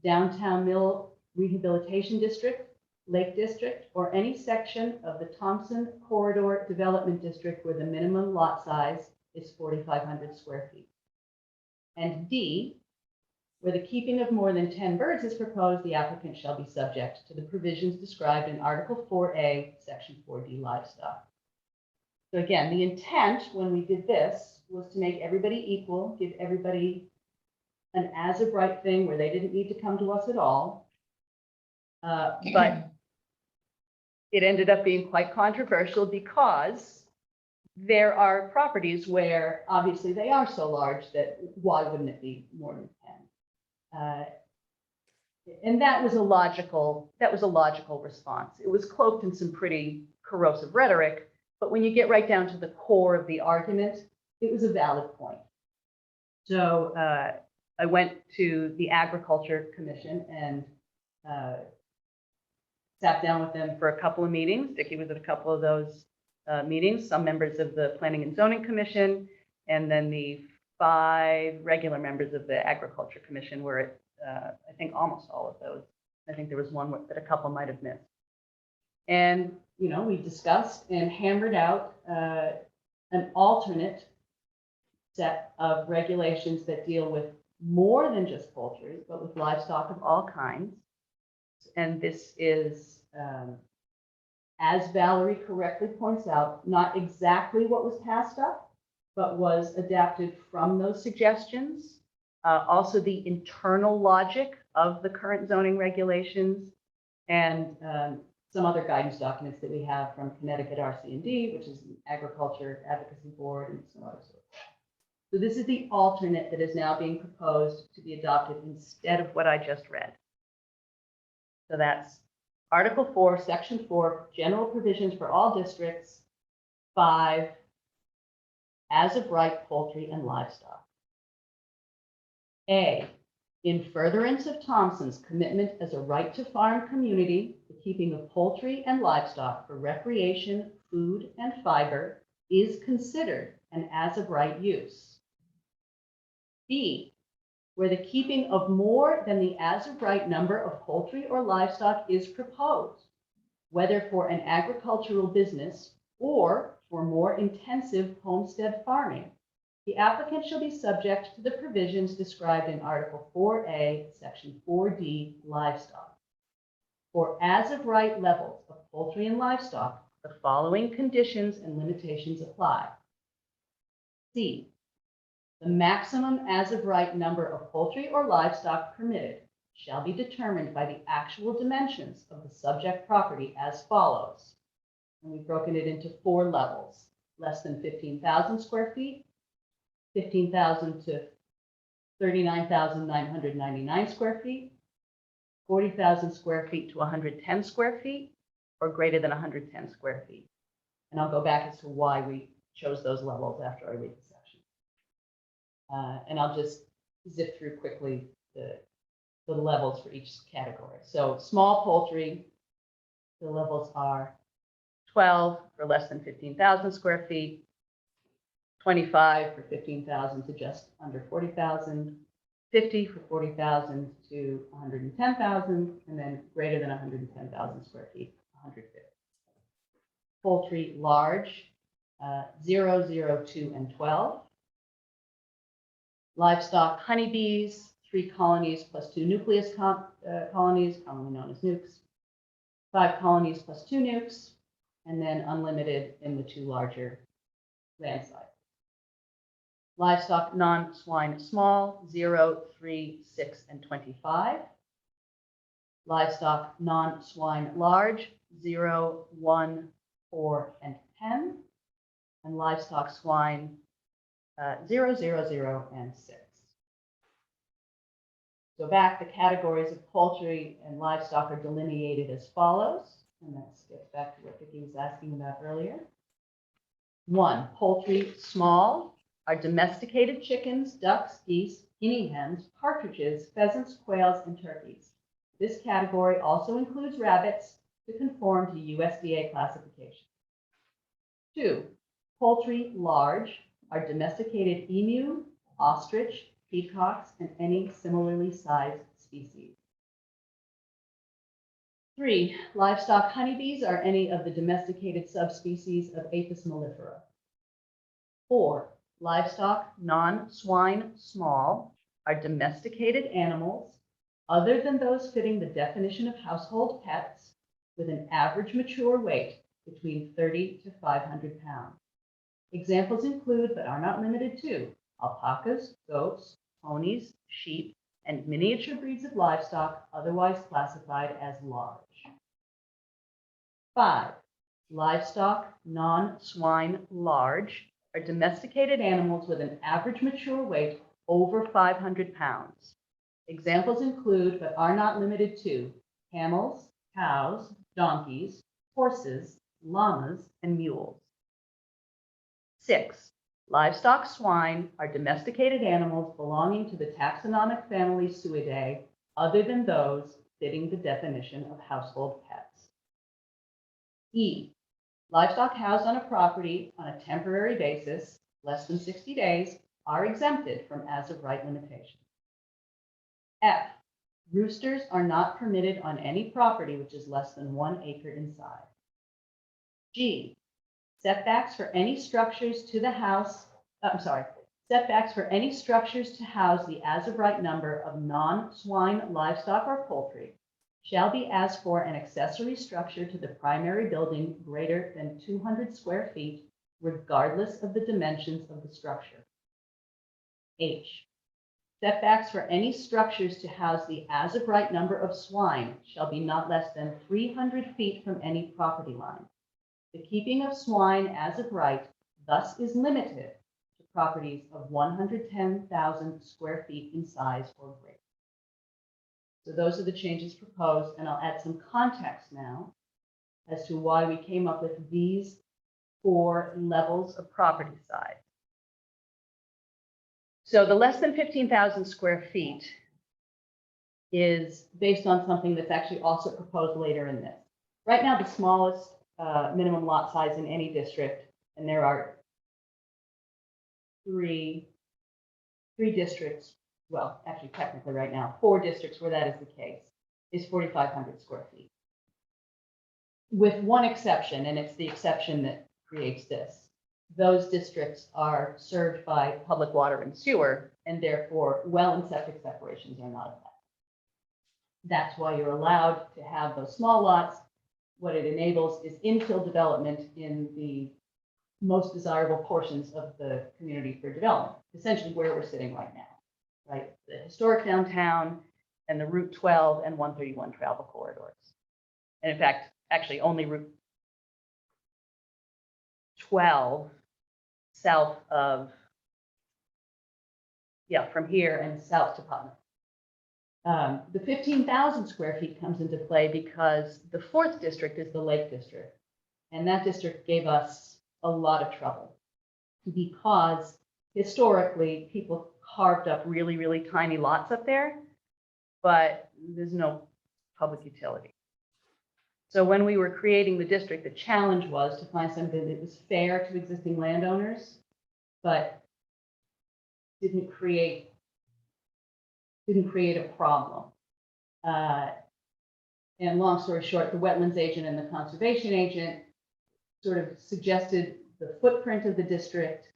Downtown Mill Rehabilitation District, Lake District, or any section of the Thompson Corridor Development District where the minimum lot size is 4,500 square feet. And D, where the keeping of more than 10 birds is proposed, the applicant shall be subject to the provisions described in Article 4A, Section 4D, livestock. So again, the intent when we did this was to make everybody equal, give everybody an as of right thing where they didn't need to come to us at all. But it ended up being quite controversial because there are properties where obviously they are so large that why wouldn't it be more than 10? And that was a logical response. It was cloaked in some pretty corrosive rhetoric, but when you get right down to the core of the argument, it was a valid point. So I went to the Agriculture Commission and sat down with them for a couple of meetings. Dickie was at a couple of those meetings, some members of the Planning and Zoning Commission, and then the 5 regular members of the Agriculture Commission were at, I think, almost all of those. I think there was one that a couple might have missed. And, you know, we discussed and hammered out an alternate set of regulations that deal with more than just poultry, but with livestock of all kinds. And this is, as Valerie correctly points out, not exactly what was passed up, but was adapted from those suggestions. Also the internal logic of the current zoning regulations and some other guidance documents that we have from Connecticut RC&D, which is the Agriculture Advocacy Board, and some other sort. So this is the alternate that is now being proposed to be adopted instead of what I just read. So that's Article 4, Section 4, General Provisions for all districts, 5, as of right poultry and livestock. A, in furtherance of Thompson's commitment as a right to farm community, the keeping of poultry and livestock for recreation, food, and fiber is considered an as of right use. B, where the keeping of more than the as of right number of poultry or livestock is proposed, whether for an agricultural business or for more intensive homestead farming, the applicant shall be subject to the provisions described in Article 4A, Section 4D, livestock. For as of right levels of poultry and livestock, the following conditions and limitations apply. C, the maximum as of right number of poultry or livestock permitted shall be determined by the actual dimensions of the subject property as follows. And we've broken it into 4 levels: less than 15,000 square feet, 15,000 to 39,999 square feet, 40,000 square feet to 110 square feet, or greater than 110 square feet. And I'll go back as to why we chose those levels after I read the section. And I'll just zip through quickly the levels for each category. So small poultry, the levels are 12 for less than 15,000 square feet, 25 for 15,000 to just under 40,000, 50 for 40,000 to 110,000, and then greater than 110,000 square feet, 150. Poultry large, 0, 0, 2, and 12. Livestock honeybees, 3 colonies plus 2 nucleus colonies, commonly known as nukes. 5 colonies plus 2 nukes, and then unlimited in the 2 larger land sites. Livestock non-swine small, 0, 3, 6, and 25. Livestock non-swine large, 0, 1, 4, and 10. And livestock swine, 0, 0, 0, and 6. So back, the categories of poultry and livestock are delineated as follows. And that gets back to what Vicki was asking about earlier. 1, poultry small are domesticated chickens, ducks, geese, guinea hens, partridges, pheasants, quails, and turkeys. This category also includes rabbits to conform to USDA classification. 2, poultry large are domesticated emu, ostrich, peacocks, and any similarly sized species. 3, livestock honeybees are any of the domesticated subspecies of Apis mellifera. 4, livestock non-swine small are domesticated animals other than those fitting the definition of household pets with an average mature weight between 30 to 500 pounds. Examples include, but are not limited to, alpacas, goats, ponies, sheep, and miniature breeds of livestock otherwise classified as large. 5, livestock, non-swine large, are domesticated animals with an average mature weight over 500 pounds. Examples include, but are not limited to, camels, cows, donkeys, horses, llamas, and mules. 6, livestock swine are domesticated animals belonging to the taxonomic family Suidae other than those fitting the definition of household pets. E, livestock housed on a property on a temporary basis, less than 60 days, are exempted from as-of-right limitations. F, roosters are not permitted on any property which is less than 1 acre in size. G, setbacks for any structures to the house, setbacks for any structures to house the as-of-right number of non-swine livestock or poultry shall be as for an accessory structure to the primary building greater than 200 square feet, regardless of the dimensions of the structure. H, setbacks for any structures to house the as-of-right number of swine shall be not less than 300 feet from any property line. The keeping of swine as of right thus is limited to properties of 110,000 square feet in size or greater. So those are the changes proposed, and I'll add some context now as to why we came up with these 4 levels of property size. So the less than 15,000 square feet is based on something that's actually also proposed later in this. Right now, the smallest minimum lot size in any district, and there are three districts, well, actually technically right now, 4 districts where that is the case, is 4,500 square feet. With one exception, and it's the exception that creates this. Those districts are served by public water and sewer, and therefore well and septic separations are not affected. That's why you're allowed to have those small lots. What it enables is infill development in the most desirable portions of the community for development, essentially where we're sitting right now, right? The historic downtown and the Route 12 and 131 travel corridors. And in fact, actually only Route 12 south of, from here and south to Putnam. The 15,000 square feet comes into play because the 4th district is the Lake District. And that district gave us a lot of trouble because historically people carved up really, really tiny lots up there, but there's no public utility. So when we were creating the district, the challenge was to find something that was fair to existing landowners, but didn't create a problem. And long story short, the wetlands agent and the conservation agent sort of suggested the footprint of the district,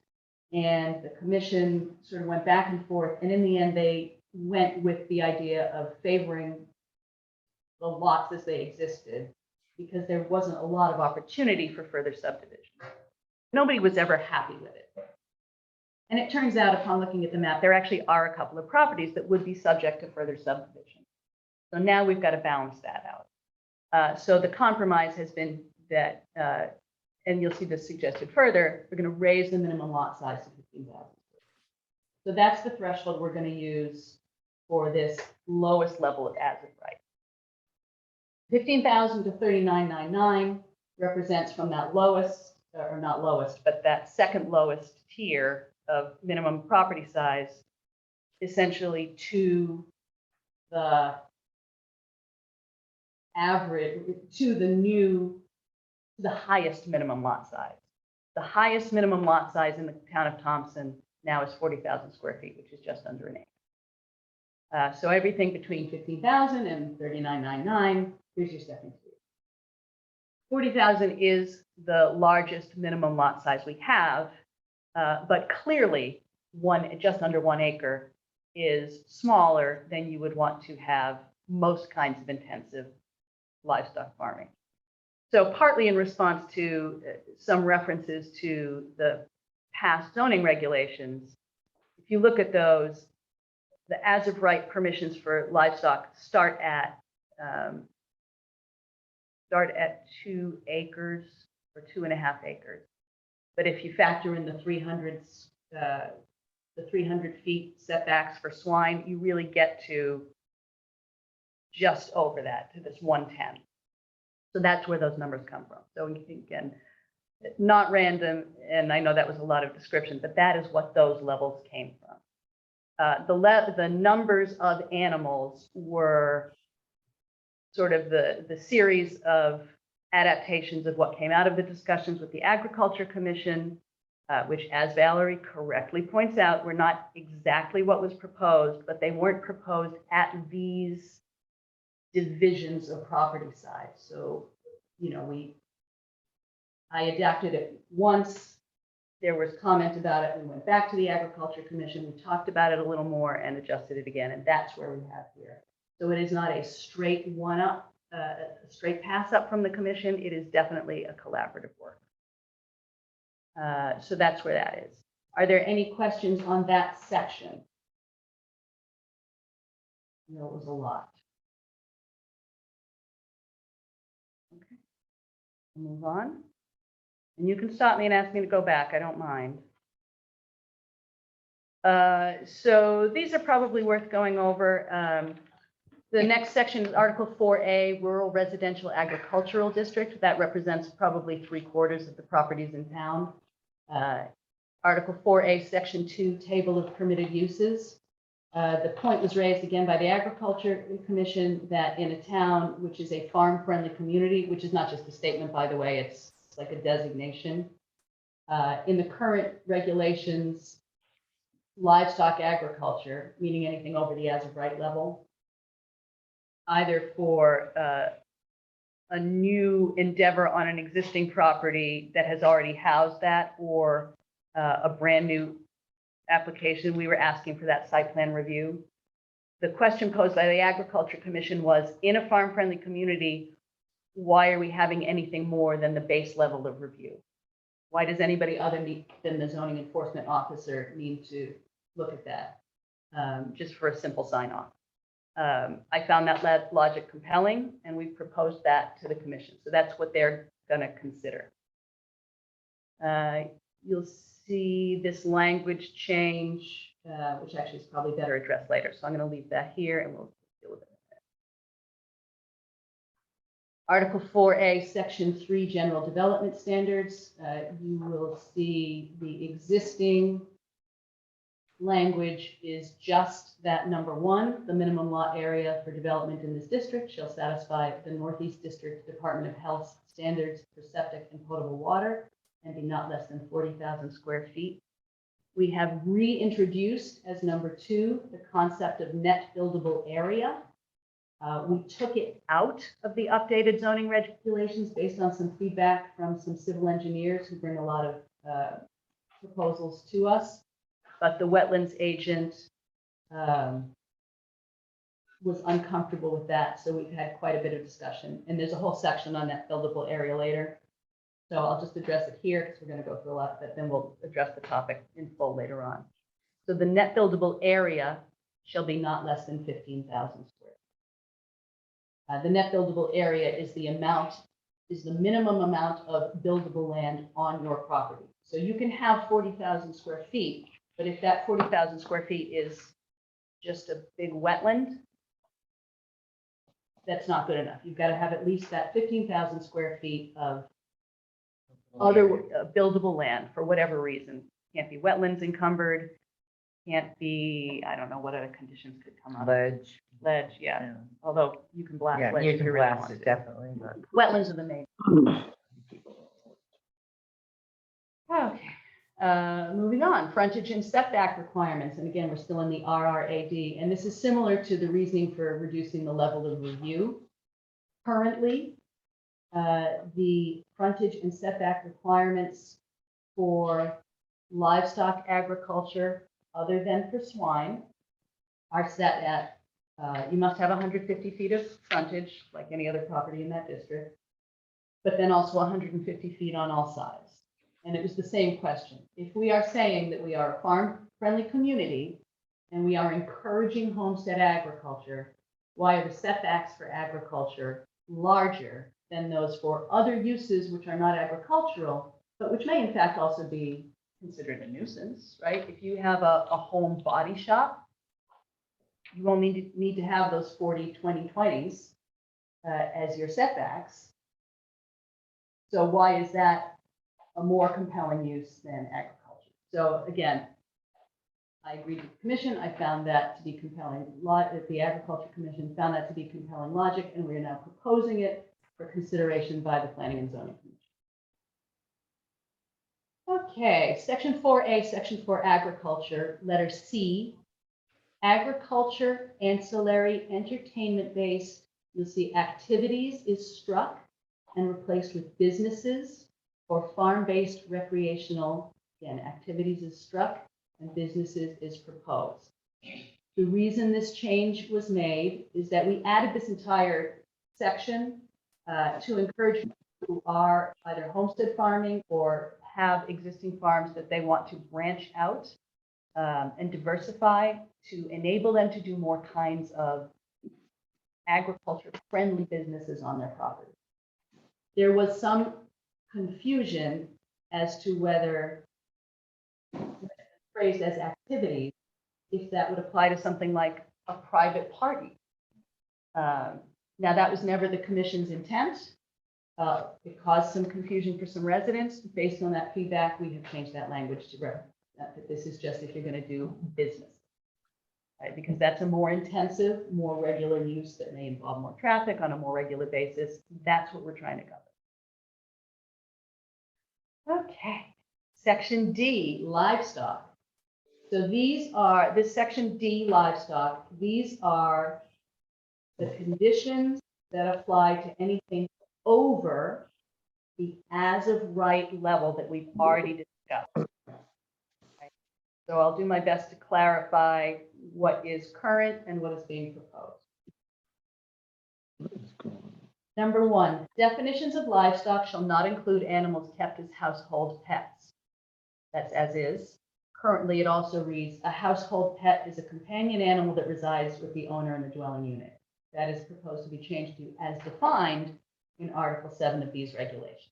and the commission sort of went back and forth. And in the end, they went with the idea of favoring the lots as they existed, because there wasn't a lot of opportunity for further subdivision. Nobody was ever happy with it. And it turns out, upon looking at the map, there actually are a couple of properties that would be subject to further subdivision. So now we've got to balance that out. So the compromise has been that, and you'll see this suggested further, we're going to raise the minimum lot size to 15,000. So that's the threshold we're going to use for this lowest level of as of right. 15,000 to 3999 represents from that lowest, or not lowest, but that second lowest tier of minimum property size, essentially to the average, to the highest minimum lot size. The highest minimum lot size in the town of Thompson now is 40,000 square feet, which is just under an acre. So everything between 15,000 and 3999, here's your stepping stone. 40,000 is the largest minimum lot size we have, but clearly just under 1 acre is smaller than you would want to have most kinds of intensive livestock farming. So partly in response to some references to the past zoning regulations, if you look at those, the as of right permissions for livestock start at 2 acres or 2.5 acres. But if you factor in the 300 feet setbacks for swine, you really get to just over that, to this 110. So that's where those numbers come from. So again, not random, and I know that was a lot of description, but that is what those levels came from. The numbers of animals were sort of the series of adaptations of what came out of the discussions with the Agriculture Commission, which, as Valerie correctly points out, were not exactly what was proposed, but they weren't proposed at these divisions of property size. So, you know, I adapted it once. There was comment about it. We went back to the Agriculture Commission. We talked about it a little more and adjusted it again. And that's where we have here. So it is not a straight one-up, a straight pass up from the commission. It is definitely a collaborative work. So that's where that is. Are there any questions on that section? No, it was a lot. Okay, we'll move on. And you can stop me and ask me to go back. I don't mind. So these are probably worth going over. The next section is Article 4A, Rural Residential Agricultural District. That represents probably 3/4 of the properties in town. Article 4A, Section 2, Table of Permitted Uses. The point was raised again by the Agriculture Commission that in a town which is a farm-friendly community, which is not just a statement, by the way, it's like a designation. In the current regulations, livestock agriculture, meaning anything over the as-of-right level, either for a new endeavor on an existing property that has already housed that, or a brand new application, we were asking for that site plan review. The question posed by the Agriculture Commission was, in a farm-friendly community, why are we having anything more than the base level of review? Why does anybody other than the zoning enforcement officer need to look at that just for a simple sign off? I found that logic compelling, and we proposed that to the commission. So that's what they're going to consider. You'll see this language change, which actually is probably better addressed later. So I'm going to leave that here and we'll deal with it. Article 4A, Section 3, General Development Standards. You will see the existing language is just that number 1, the minimum lot area for development in this district shall satisfy the Northeast District Department of Health standards for septic and potable water and be not less than 40,000 square feet. We have reintroduced as number 2 the concept of net buildable area. We took it out of the updated zoning regulations based on some feedback from some civil engineers who bring a lot of proposals to us. But the wetlands agent was uncomfortable with that, so we've had quite a bit of discussion. And there's a whole section on that buildable area later. So I'll just address it here because we're going to go through a lot, but then we'll address the topic in full later on. So the net buildable area shall be not less than 15,000 square. The net buildable area is the minimum amount of buildable land on your property. So you can have 40,000 square feet, but if that 40,000 square feet is just a big wetland, that's not good enough. You've got to have at least that 15,000 square feet of other buildable land for whatever reason. Can't be wetlands encumbered, can't be, I don't know what other conditions could come up. Ledge. Ledge, yeah. Although you can blast Yeah, ledge you if can you really blast want it, to. definitely. But Wetlands are the main. Okay, moving on, frontage and setback requirements. And again, we're still in the RRAD. And this is similar to the reasoning for reducing the level of review. Currently, the frontage and setback requirements for livestock agriculture, other than for swine, are set at, you must have 150 feet of frontage, like any other property in that district, but then also 150 feet on all sides. And it was the same question. If we are saying that we are a farm-friendly community, and we are encouraging homestead agriculture, why are the setbacks for agriculture larger than those for other uses which are not agricultural, but which may in fact also be considered a nuisance, right? If you have a home body shop, you won't need to have those 40, 20, 20s as your setbacks. So why is that a more compelling use than agriculture? So again, I agreed with the commission. I found that to be compelling. The Agriculture Commission found that to be compelling logic, and we are now proposing it for consideration by the Planning and Zoning Commission. Okay, Section 4A, Section 4 Agriculture, letter C. Agriculture, ancillary, entertainment-based, you'll see activities is struck and replaced with businesses or farm-based recreational. Again, activities is struck and businesses is proposed. The reason this change was made is that we added this entire section to encourage people who are either homestead farming or have existing farms that they want to branch out and diversify, to enable them to do more kinds of agriculture-friendly businesses on their property. There was some confusion as to whether phrased as activities, if that would apply to something like a private party. Now, that was never the commission's intent. It caused some confusion for some residents. Based on that feedback, we have changed that language to reference that this is just if you're going to do business. Right? Because that's a more intensive, more regular use that may involve more traffic on a more regular basis. That's what we're trying to cover. Okay, Section D, livestock. So this Section D, livestock, these are the conditions that apply to anything over the as of right level that we've already discussed. Okay. So I'll do my best to clarify what is current and what is being proposed. Number 1, definitions of livestock shall not include animals kept as household pets. That's as is. Currently, it also reads, a household pet is a companion animal that resides with the owner in the dwelling unit. That is proposed to be changed to as defined in Article 7 of these regulations.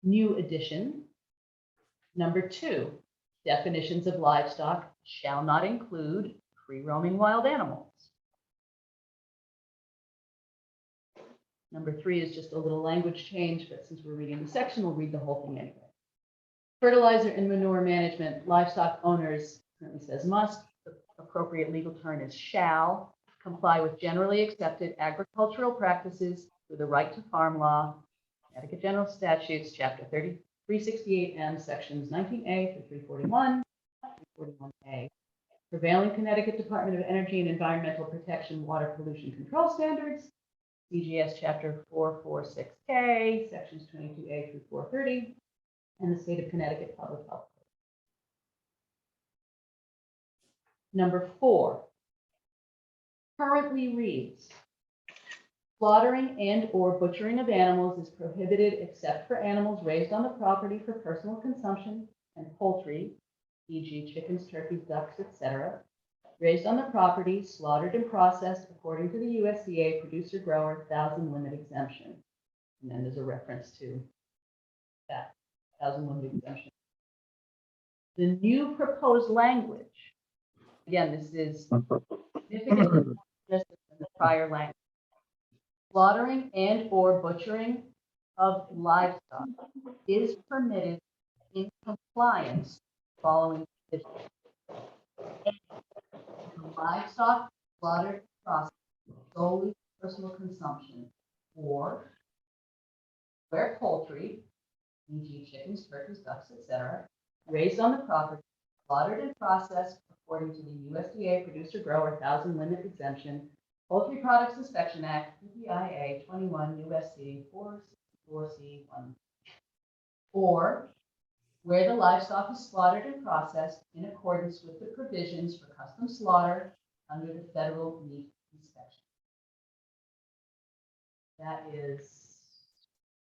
New addition. Number 2, definitions of livestock shall not include free-roaming wild animals. Number 3 is just a little language change, but since we're reading the section, we'll read the whole thing anyway. Fertilizer and manure management, livestock owners, currently says must, the appropriate legal term is shall, comply with generally accepted agricultural practices through the right to farm law, Connecticut General Statutes, Chapter 368M, Sections 19A through 341, 341A. Prevailing Connecticut Department of Energy and Environmental Protection Water Pollution Control Standards, CGS Chapter 446K, Sections 22A through 430, and the State of Connecticut Public Health Code. Number 4, currently reads, slaughtering and or butchering of animals is prohibited except for animals raised on the property for personal consumption and poultry, e.g. chickens, turkeys, ducks, etc., raised on the property, slaughtered and processed according to the USDA producer-grower 1,000 limit exemption. And then there's a reference to that 1,000 limit exemption. The new proposed language, again, this is significantly different than the prior language. Slaughtering and or butchering of livestock is permitted in compliance following conditions. Livestock slaughtered and processed solely for personal consumption, or where poultry, e.g. chickens, turkeys, ducks, etc., raised on the property, slaughtered and processed according to the USDA producer-grower 1,000 limit exemption, Poultry Products Inspection Act, PPIA 21 USC 464C1, or where the livestock is slaughtered and processed in accordance with the provisions for custom slaughter under the federal meat inspection. That is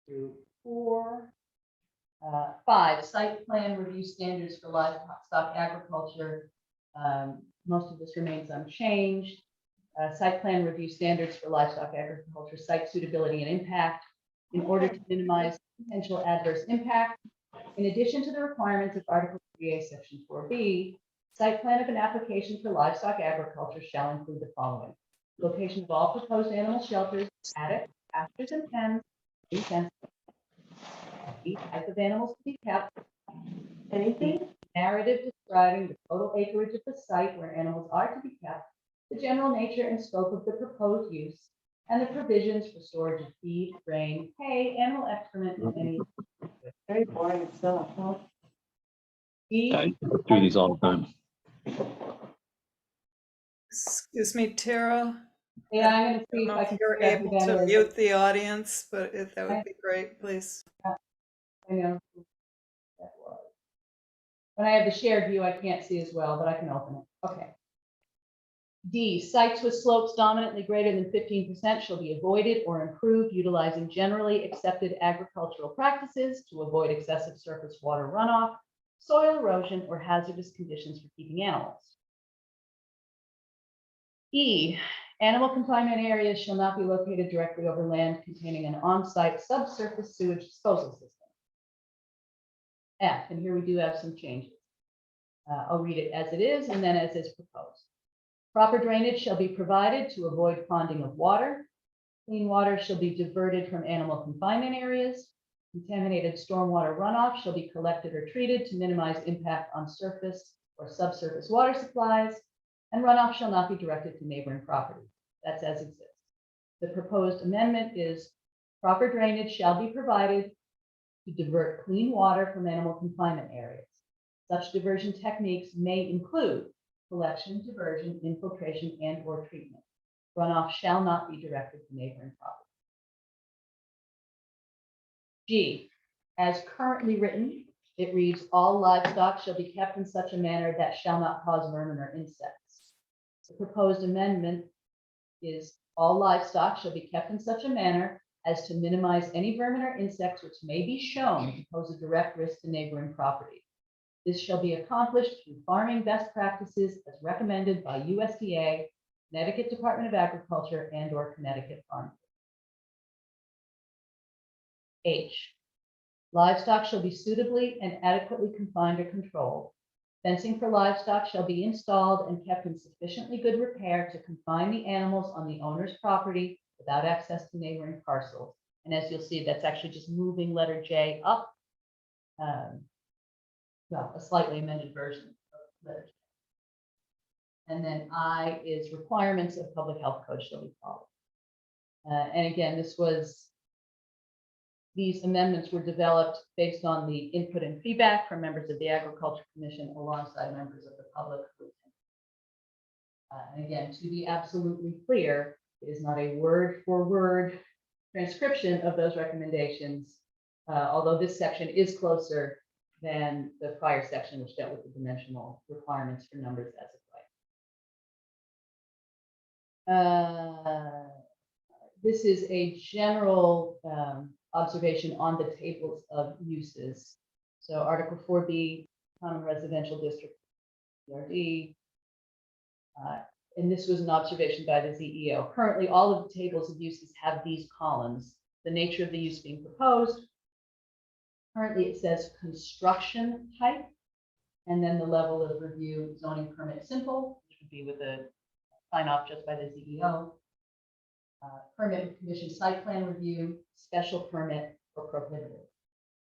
through 4. 5, site plan review standards for livestock agriculture. Most of this remains unchanged. Site plan review standards for livestock agriculture, site suitability and impact in order to minimize potential adverse impact. In addition to the requirements of Article 3A, Section 4B, site plan of an application for livestock agriculture shall include the following: location of all proposed animal shelters, attic, pastures and pens, the type of animals to be kept, anything narrative describing the total acreage of the site where animals are to be kept, the general nature and scope of the proposed use, and the provisions for storage of feed, grain, hay, animal excrement, and any. Very boring stuff, huh? E, I do these all the time. Excuse me, Tara. yeah, I'm gonna I see don't if know I if can. you're figure out able who that to is. mute the audience, but that would be great, please. I know who that was. When I have the shared view, I can't see as well, but I can open it. Okay. D, sites with slopes dominantly greater than 15% shall be avoided or improved utilizing generally accepted agricultural practices to avoid excessive surface water runoff, soil erosion, or hazardous conditions for keeping animals. E, animal confinement areas shall not be located directly over land containing an on-site subsurface sewage disposal system. F, and here we do have some changes. I'll read it as it is and then as is proposed. Proper drainage shall be provided to avoid ponding of water. Clean water shall be diverted from animal confinement areas. Contaminated stormwater runoff shall be collected or treated to minimize impact on surface or subsurface water supplies, and runoff shall not be directed to neighboring property. That's as exists. The proposed amendment is proper drainage shall be provided to divert clean water from animal confinement areas. Such diversion techniques may include collection, diversion, infiltration, and or treatment. Runoff shall not be directed to neighboring property. G, as currently written, it reads, all livestock shall be kept in such a manner that shall not cause vermin or insects. The proposed amendment is all livestock shall be kept in such a manner as to minimize any vermin or insects which may be shown to pose a direct risk to neighboring property. This shall be accomplished through farming best practices as recommended by USDA, Connecticut Department of Agriculture, and or Connecticut Farm. H, livestock shall be suitably and adequately confined or controlled. Fencing for livestock shall be installed and kept in sufficiently good repair to confine the animals on the owner's property without access to neighboring parcels. And as you'll see, that's actually just moving letter J up. Well, a slightly amended version of letter J. And then I is requirements of public health code shall be followed. And again, these amendments were developed based on the input and feedback from members of the Agriculture Commission alongside members of the public. And again, to be absolutely clear, it is not a word for word transcription of those recommendations, although this section is closer than the prior section, which dealt with the dimensional requirements for numbers as of right. This is a general observation on the tables of uses. So Article 4B, Common Residential District, PRD, and this was an observation by the ZEO. Currently, all of the tables of uses have these columns, the nature of the use being proposed. Currently, it says construction type, and then the level of review, zoning permit simple, which would be with a sign off just by the ZEO. Permit with commission site plan review, special permit, or prohibited.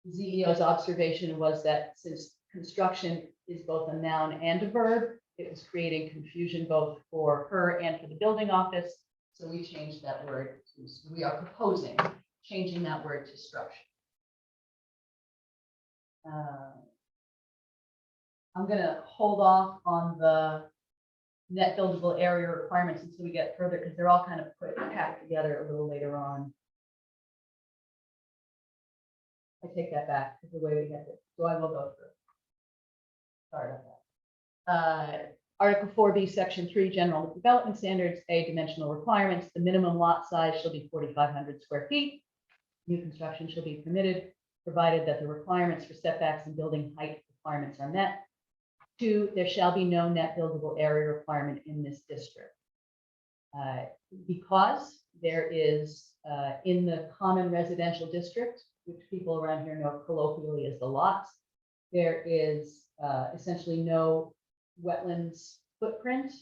The ZEO's observation was that since construction is both a noun and a verb, it was creating confusion both for her and for the building office. So we changed that word we are proposing changing that word to structure. I'm going to hold off on the net buildable area requirements until we get further, because they're all kind of packed together a little later on. I take that back because the way we had it. So I will go through. Sorry about that. Article 4B, Section 3, General Development Standards, A, dimensional requirements. The minimum lot size shall be 4,500 square feet. New construction shall be permitted provided that the requirements for setbacks and building height requirements are met. 2, there shall be no net buildable area requirement in this district. Because there is, in the common residential district, which people around here know colloquially as the lots, there is essentially no wetlands footprint,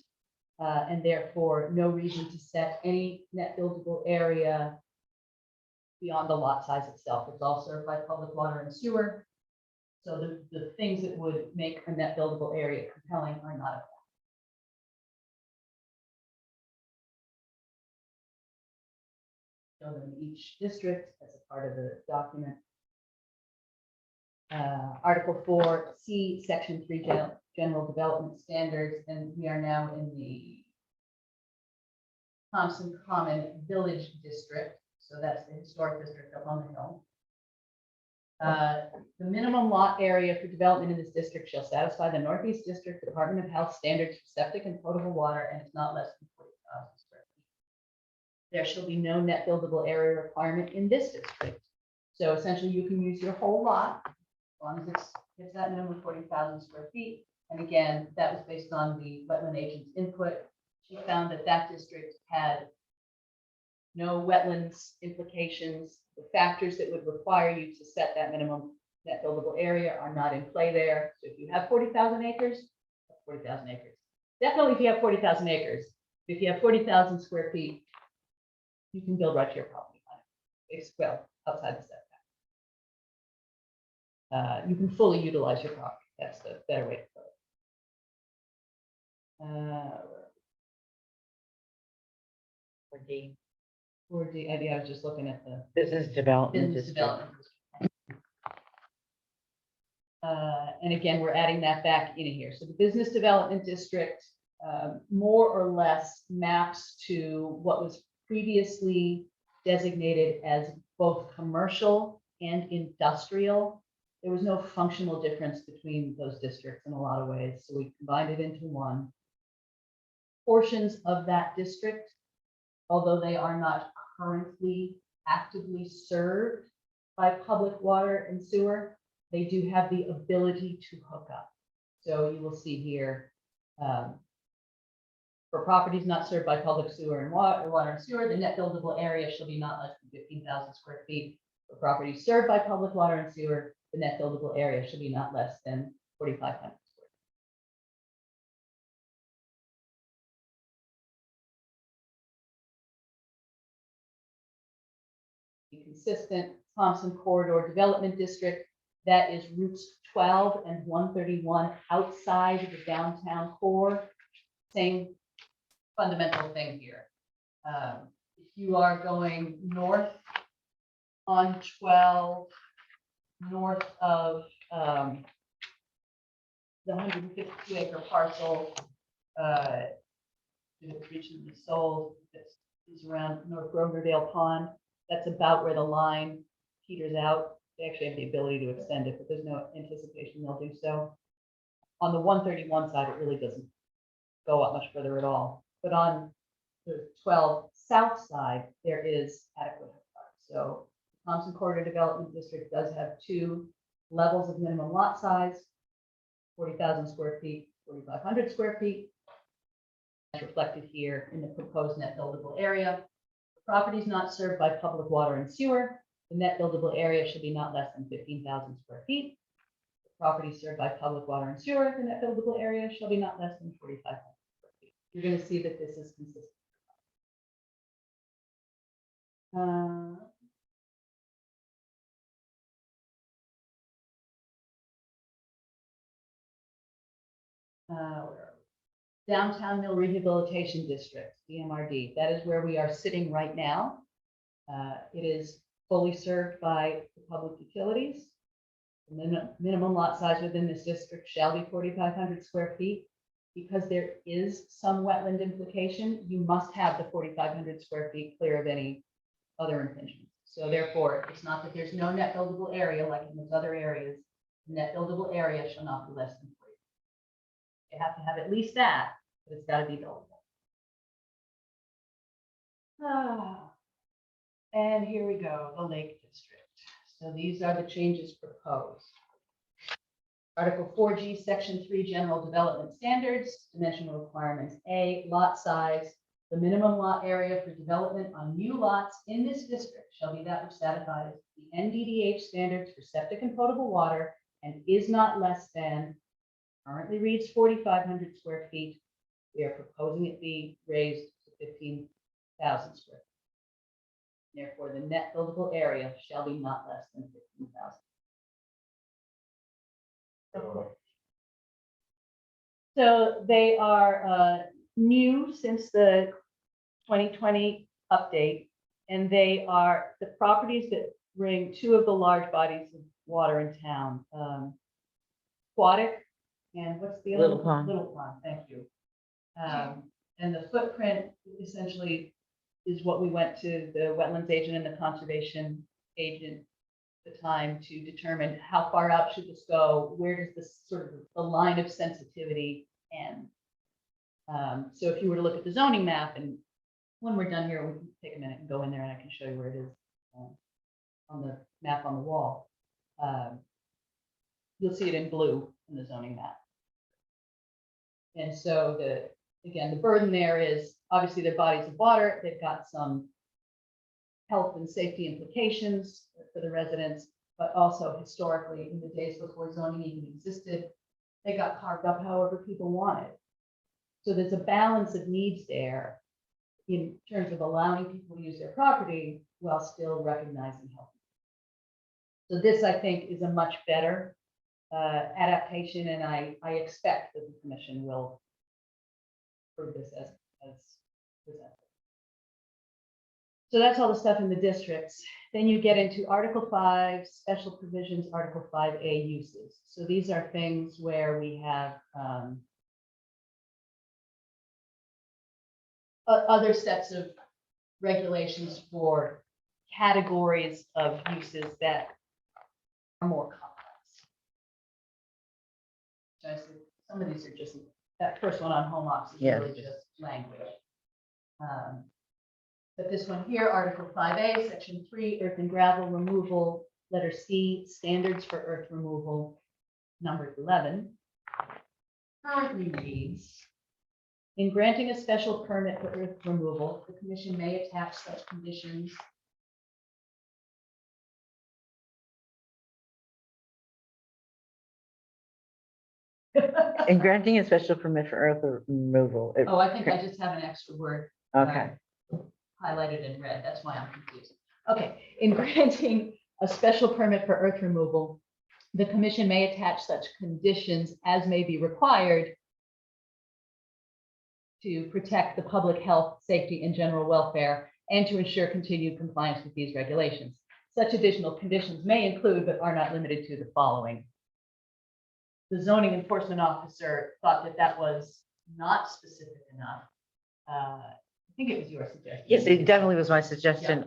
and therefore no reason to set any net buildable area beyond the lot size itself. It's all served by public water and sewer. So the things that would make a net buildable area compelling are not. Show them each district as a part of the document. Article 4C, Section 3, General Development Standards, and we are now in the Thompson Common Village District. So that's the historic district up on the hill. The minimum lot area for development in this district shall satisfy the Northeast District Department of Health standards for septic and potable water, and it's not less than 40,000 square feet. There shall be no net buildable area requirement in this district. So essentially, you can use your whole lot as long as it's that minimum 40,000 square feet. And again, that was based on the wetland agent's input. She found that that district had no wetlands implications. The factors that would require you to set that minimum net buildable area are not in play there. So if you have 40,000 acres, 40,000 acres. Definitely if you have 40,000 acres. If you have 40,000 square feet, you can build right to your property line. It's well outside the setback. You can fully utilize your property. That's the better way to put it. For D, I was just looking at the business development business district. development. And again, we're adding that back in here. So the business development district more or less maps to what was previously designated as both commercial and industrial. There was no functional difference between those districts in a lot of ways, so we combined it into one. Portions of that district, although they are not currently actively served by public water and sewer, they do have the ability to hook up. So you will see here, for properties not served by public sewer and water and sewer, the net buildable area shall be not less than 15,000 square feet. For properties served by public water and sewer, the net buildable area should be not less than 4,500 square feet. Consistent Thompson Corridor Development District, that is routes 12 and 131 outside the downtown core. Same fundamental thing here. If you are going north on 12, north of the 152 acre parcel, it's recently sold, this is around North Groverdale Pond. That's about where the line peters out. They actually have the ability to extend it, but there's no anticipation they'll do so. On the 131 side, it really doesn't go up much further at all. But on the 12 south side, there is adequate hookup. So Thompson Corridor Development District does have 2 levels of minimum lot size, 40,000 square feet, 4,500 square feet. That's reflected here in the proposed net buildable area. Properties not served by public water and sewer, the net buildable area should be not less than 15,000 square feet. The properties served by public water and sewer, the net buildable area shall be not less than 4,500 square feet. You're going to see that this is consistent. Where are we? Downtown Mill Rehabilitation District, DMRD. That is where we are sitting right now. It is fully served by the public utilities. The minimum lot size within this district shall be 4,500 square feet. Because there is some wetland implication, you must have the 4,500 square feet clear of any other impingements. So therefore, it's not that there's no net buildable area like in those other areas. The net buildable area shall not be less than 40. You have to have at least that, but it's got to be buildable. And here we go, the Lake District. So these are the changes proposed. Article 4G, Section 3, General Development Standards, dimensional requirements. A, lot size. The minimum lot area for development on new lots in this district shall be that which satisfies the NDDH standards for septic and potable water and is not less than, currently reads 4,500 square feet. We are proposing it be raised to 15,000 square feet. Therefore, the net buildable area shall be not less than 15,000. So they are new since the 2020 update, and they are the properties that bring two of the large bodies of water in town. Aquatic, and what's the other? Little one? Pond. Little Pond, thank you. And the footprint essentially is what we went to the wetlands agent and the conservation agent at the time to determine how far out should this go, where does this sort of the line of sensitivity end. So if you were to look at the zoning map, and when we're done here, we can take a minute and go in there and I can show you where it is on the map on the wall. You'll see it in blue in the zoning map. And so again, the burden there is obviously their bodies of water. They've got some health and safety implications for the residents, but also historically in the days before zoning even existed, they got carved up however people wanted. So there's a balance of needs there in terms of allowing people to use their property while still recognizing health. So this, I think, is a much better adaptation, and I expect that the commission will approve this as presented. So that's all the stuff in the districts. Then you get into Article 5, special provisions, Article 5A uses. So these are things where we have other sets of regulations for categories of uses that are more complex. So I see some of these are just, that first one on home office is Yeah. really just language. But this one here, Article 5A, Section 3, earth and gravel removal, letter C, standards for earth removal, number 11, currently reads, in granting a special permit for earth removal, the commission may attach such conditions In granting a special permit for earth removal. Oh, I think I just have an extra word Okay, highlighted in red. That's why I'm confused. Okay, in granting a special permit for earth removal, the commission may attach such conditions as may be required to protect the public health, safety, and general welfare, and to ensure continued compliance with these regulations. Such additional conditions may include, but are not limited to, the following. The zoning enforcement officer thought that that was not specific enough. I think it was your suggestion. yes, it definitely was my suggestion.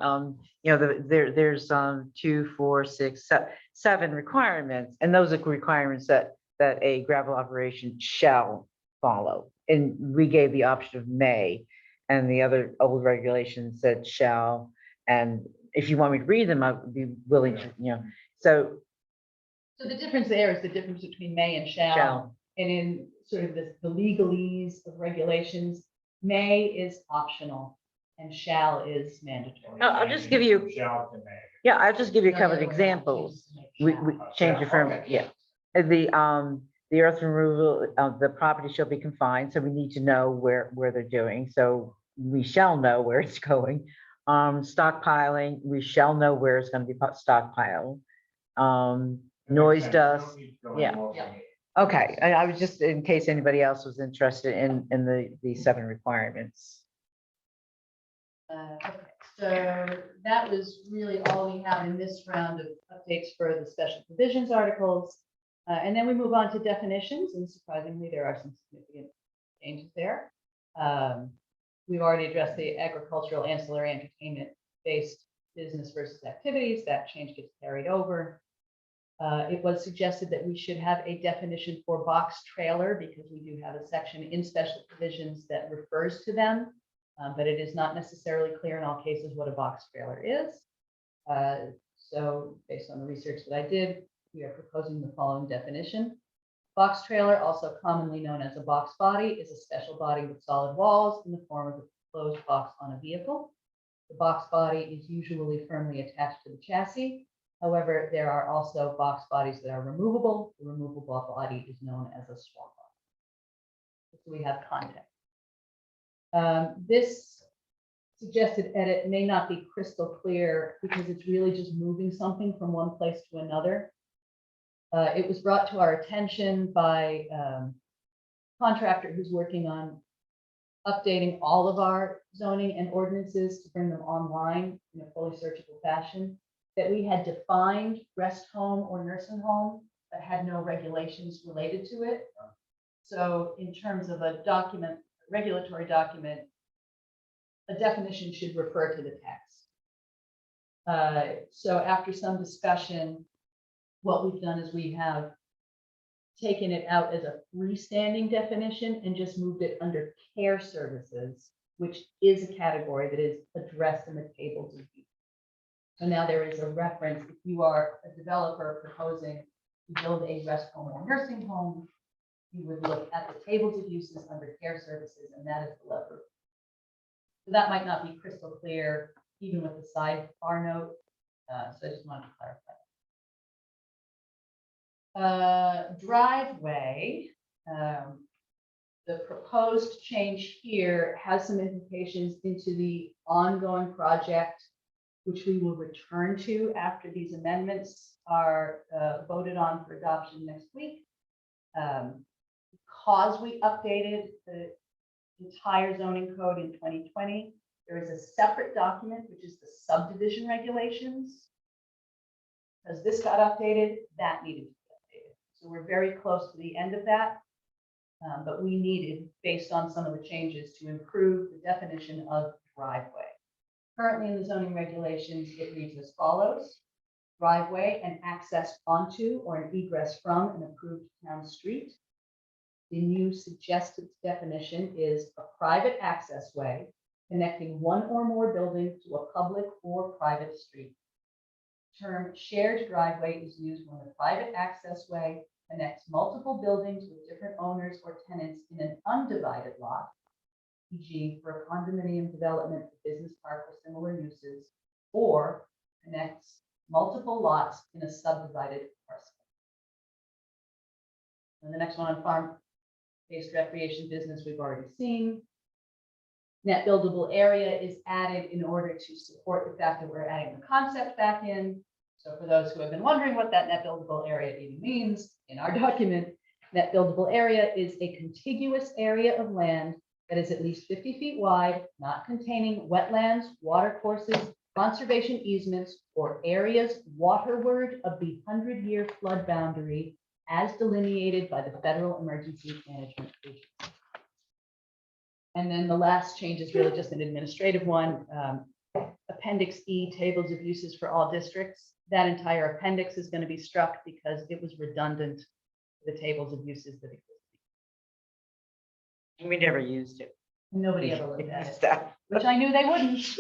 You know, there's 2, 4, 6, 7 requirements, and those are requirements that a gravel operation shall follow. And we gave the option of may, and the other old regulations said shall. And if you want me to read them, I would be willing to, you know, so So the difference there is the difference between may and shall. shall. And in sort of the legalese of regulations, may is optional and shall is mandatory. I'll just give you, yeah, I'll just give you a couple of examples. We change it from, yeah. The earth removal, the property shall be confined, so we need to know where they're doing, so we shall know where it's going. Stockpiling, we shall know where it's gonna be stockpiled. Noise dust, yeah. Okay, I was just, in case anybody else was interested in the 7 requirements. Okay, so that was really all we have in this round of updates for the special provisions articles. And then we move on to definitions, and surprisingly, there are some significant changes there. We've already addressed the agricultural, ancillary, entertainment-based business versus activities. That change gets carried over. It was suggested that we should have a definition for box trailer because we do have a section in special provisions that refers to them, but it is not necessarily clear in all cases what a box trailer is. So based on the research that I did, we are proposing the following definition. Box trailer, also commonly known as a box body, is a special body with solid walls in the form of a closed box on a vehicle. The box body is usually firmly attached to the chassis. However, there are also box bodies that are removable. The removable body is known as a swap body. So we have context. This suggested edit may not be crystal clear because it's really just moving something from one place to another. It was brought to our attention by a contractor who's working on updating all of our zoning and ordinances to bring them online in a fully searchable fashion, that we had defined rest home or nursing home but had no regulations related to it. So in terms of a document, regulatory document, a definition should refer to the text. So after some discussion, what we've done is we have taken it out as a freestanding definition and just moved it under care services, which is a category that is addressed in the tables of use. So now there is a reference. If you are a developer proposing to build a rest home or nursing home, you would look at the tables of uses under care services, and that is the lever. So that might not be crystal clear, even with the sidebar note. So I just wanted to clarify. Driveway, the proposed change here has some implications into the ongoing project, which we will return to after these amendments are voted on for adoption next week. Because we updated the entire zoning code in 2020, there is a separate document, which is the subdivision regulations. Because this got updated, that needed to be updated. So we're very close to the end of that. But we needed, based on some of the changes, to improve the definition of driveway. Currently in the zoning regulations, it reads as follows: driveway, an access onto or an egress from an approved town street. The new suggested definition is a private access way connecting one or more buildings to a public or private street. The term shared driveway is used when the private access way connects multiple buildings with different owners or tenants in an undivided lot, e.g. for a condominium development, a business park, or similar uses, or connects multiple lots in a subdivided parcel. And the next one on farm-based recreation business we've already seen. Net buildable area is added in order to support the fact that we're adding the concept back in. So for those who have been wondering what that net buildable area even means, in our document, net buildable area is a contiguous area of land that is at least 50 feet wide, not containing wetlands, water courses, conservation easements, or areas waterward of the 100-year flood boundary as delineated by the Federal Emergency Management Agency. And then the last change is really just an administrative one. Appendix E, tables of uses for all districts. That entire appendix is going to be struck because it was redundant to the tables of uses that exist. We never used it. Nobody ever looked at it, That- which I knew they wouldn't.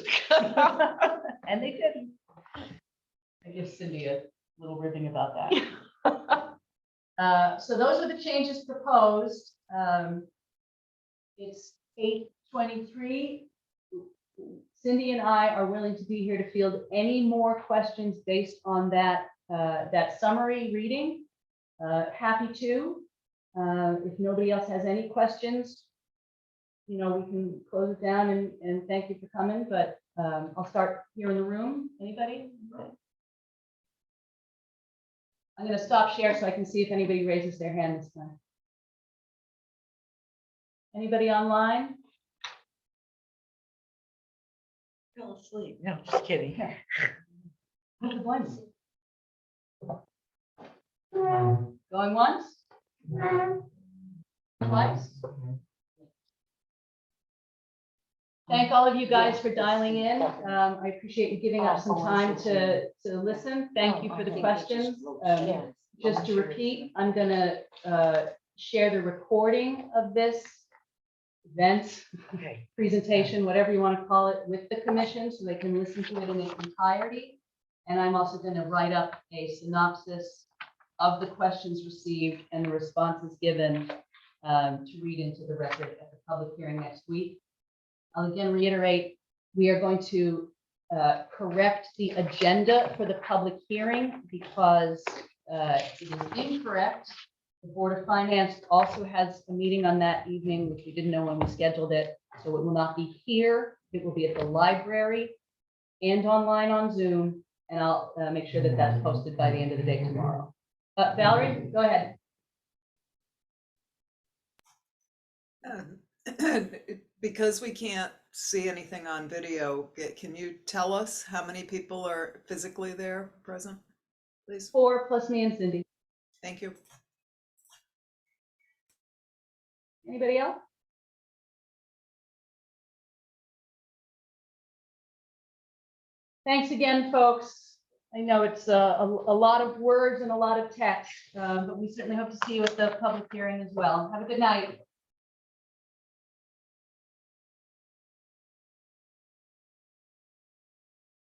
And they didn't. I give Cindy a little ribbing about that. So those are the changes proposed. It's 8:23. Cindy and I are willing to be here to field any more questions based on that summary reading. Happy to. If nobody else has any questions, we can close it down and thank you for coming, but I'll start here in the room. Anybody? I'm going to stop share so I can see if anybody raises their hand this time. Anybody online? Fell asleep. No, just kidding. Who's to blame? Going once? Twice? Thank all of you guys for dialing in. I appreciate you giving up some time to listen. Thank you for the questions. Just to repeat, I'm going to share the recording of this event, presentation, whatever you want to call it, with the commission so they can listen to it in its entirety. And I'm also going to write up a synopsis of the questions received and the responses given to read into the record at the public hearing next week. I'll again reiterate, we are going to correct the agenda for the public hearing because it is incorrect. The Board of Finance also has a meeting on that evening, which we didn't know when we scheduled it. So it will not be here. It will be at the library and online on Zoom. And I'll make sure that that's posted by the end of the day tomorrow. Valerie, go ahead. Because we can't see anything on video, can you tell us how many people are physically there present, please? 4 plus me and Cindy. Thank you. Anybody else? Thanks again, folks. I know it's a lot of words and a lot of text, but we certainly hope to see you at the public hearing as well. Have a good night.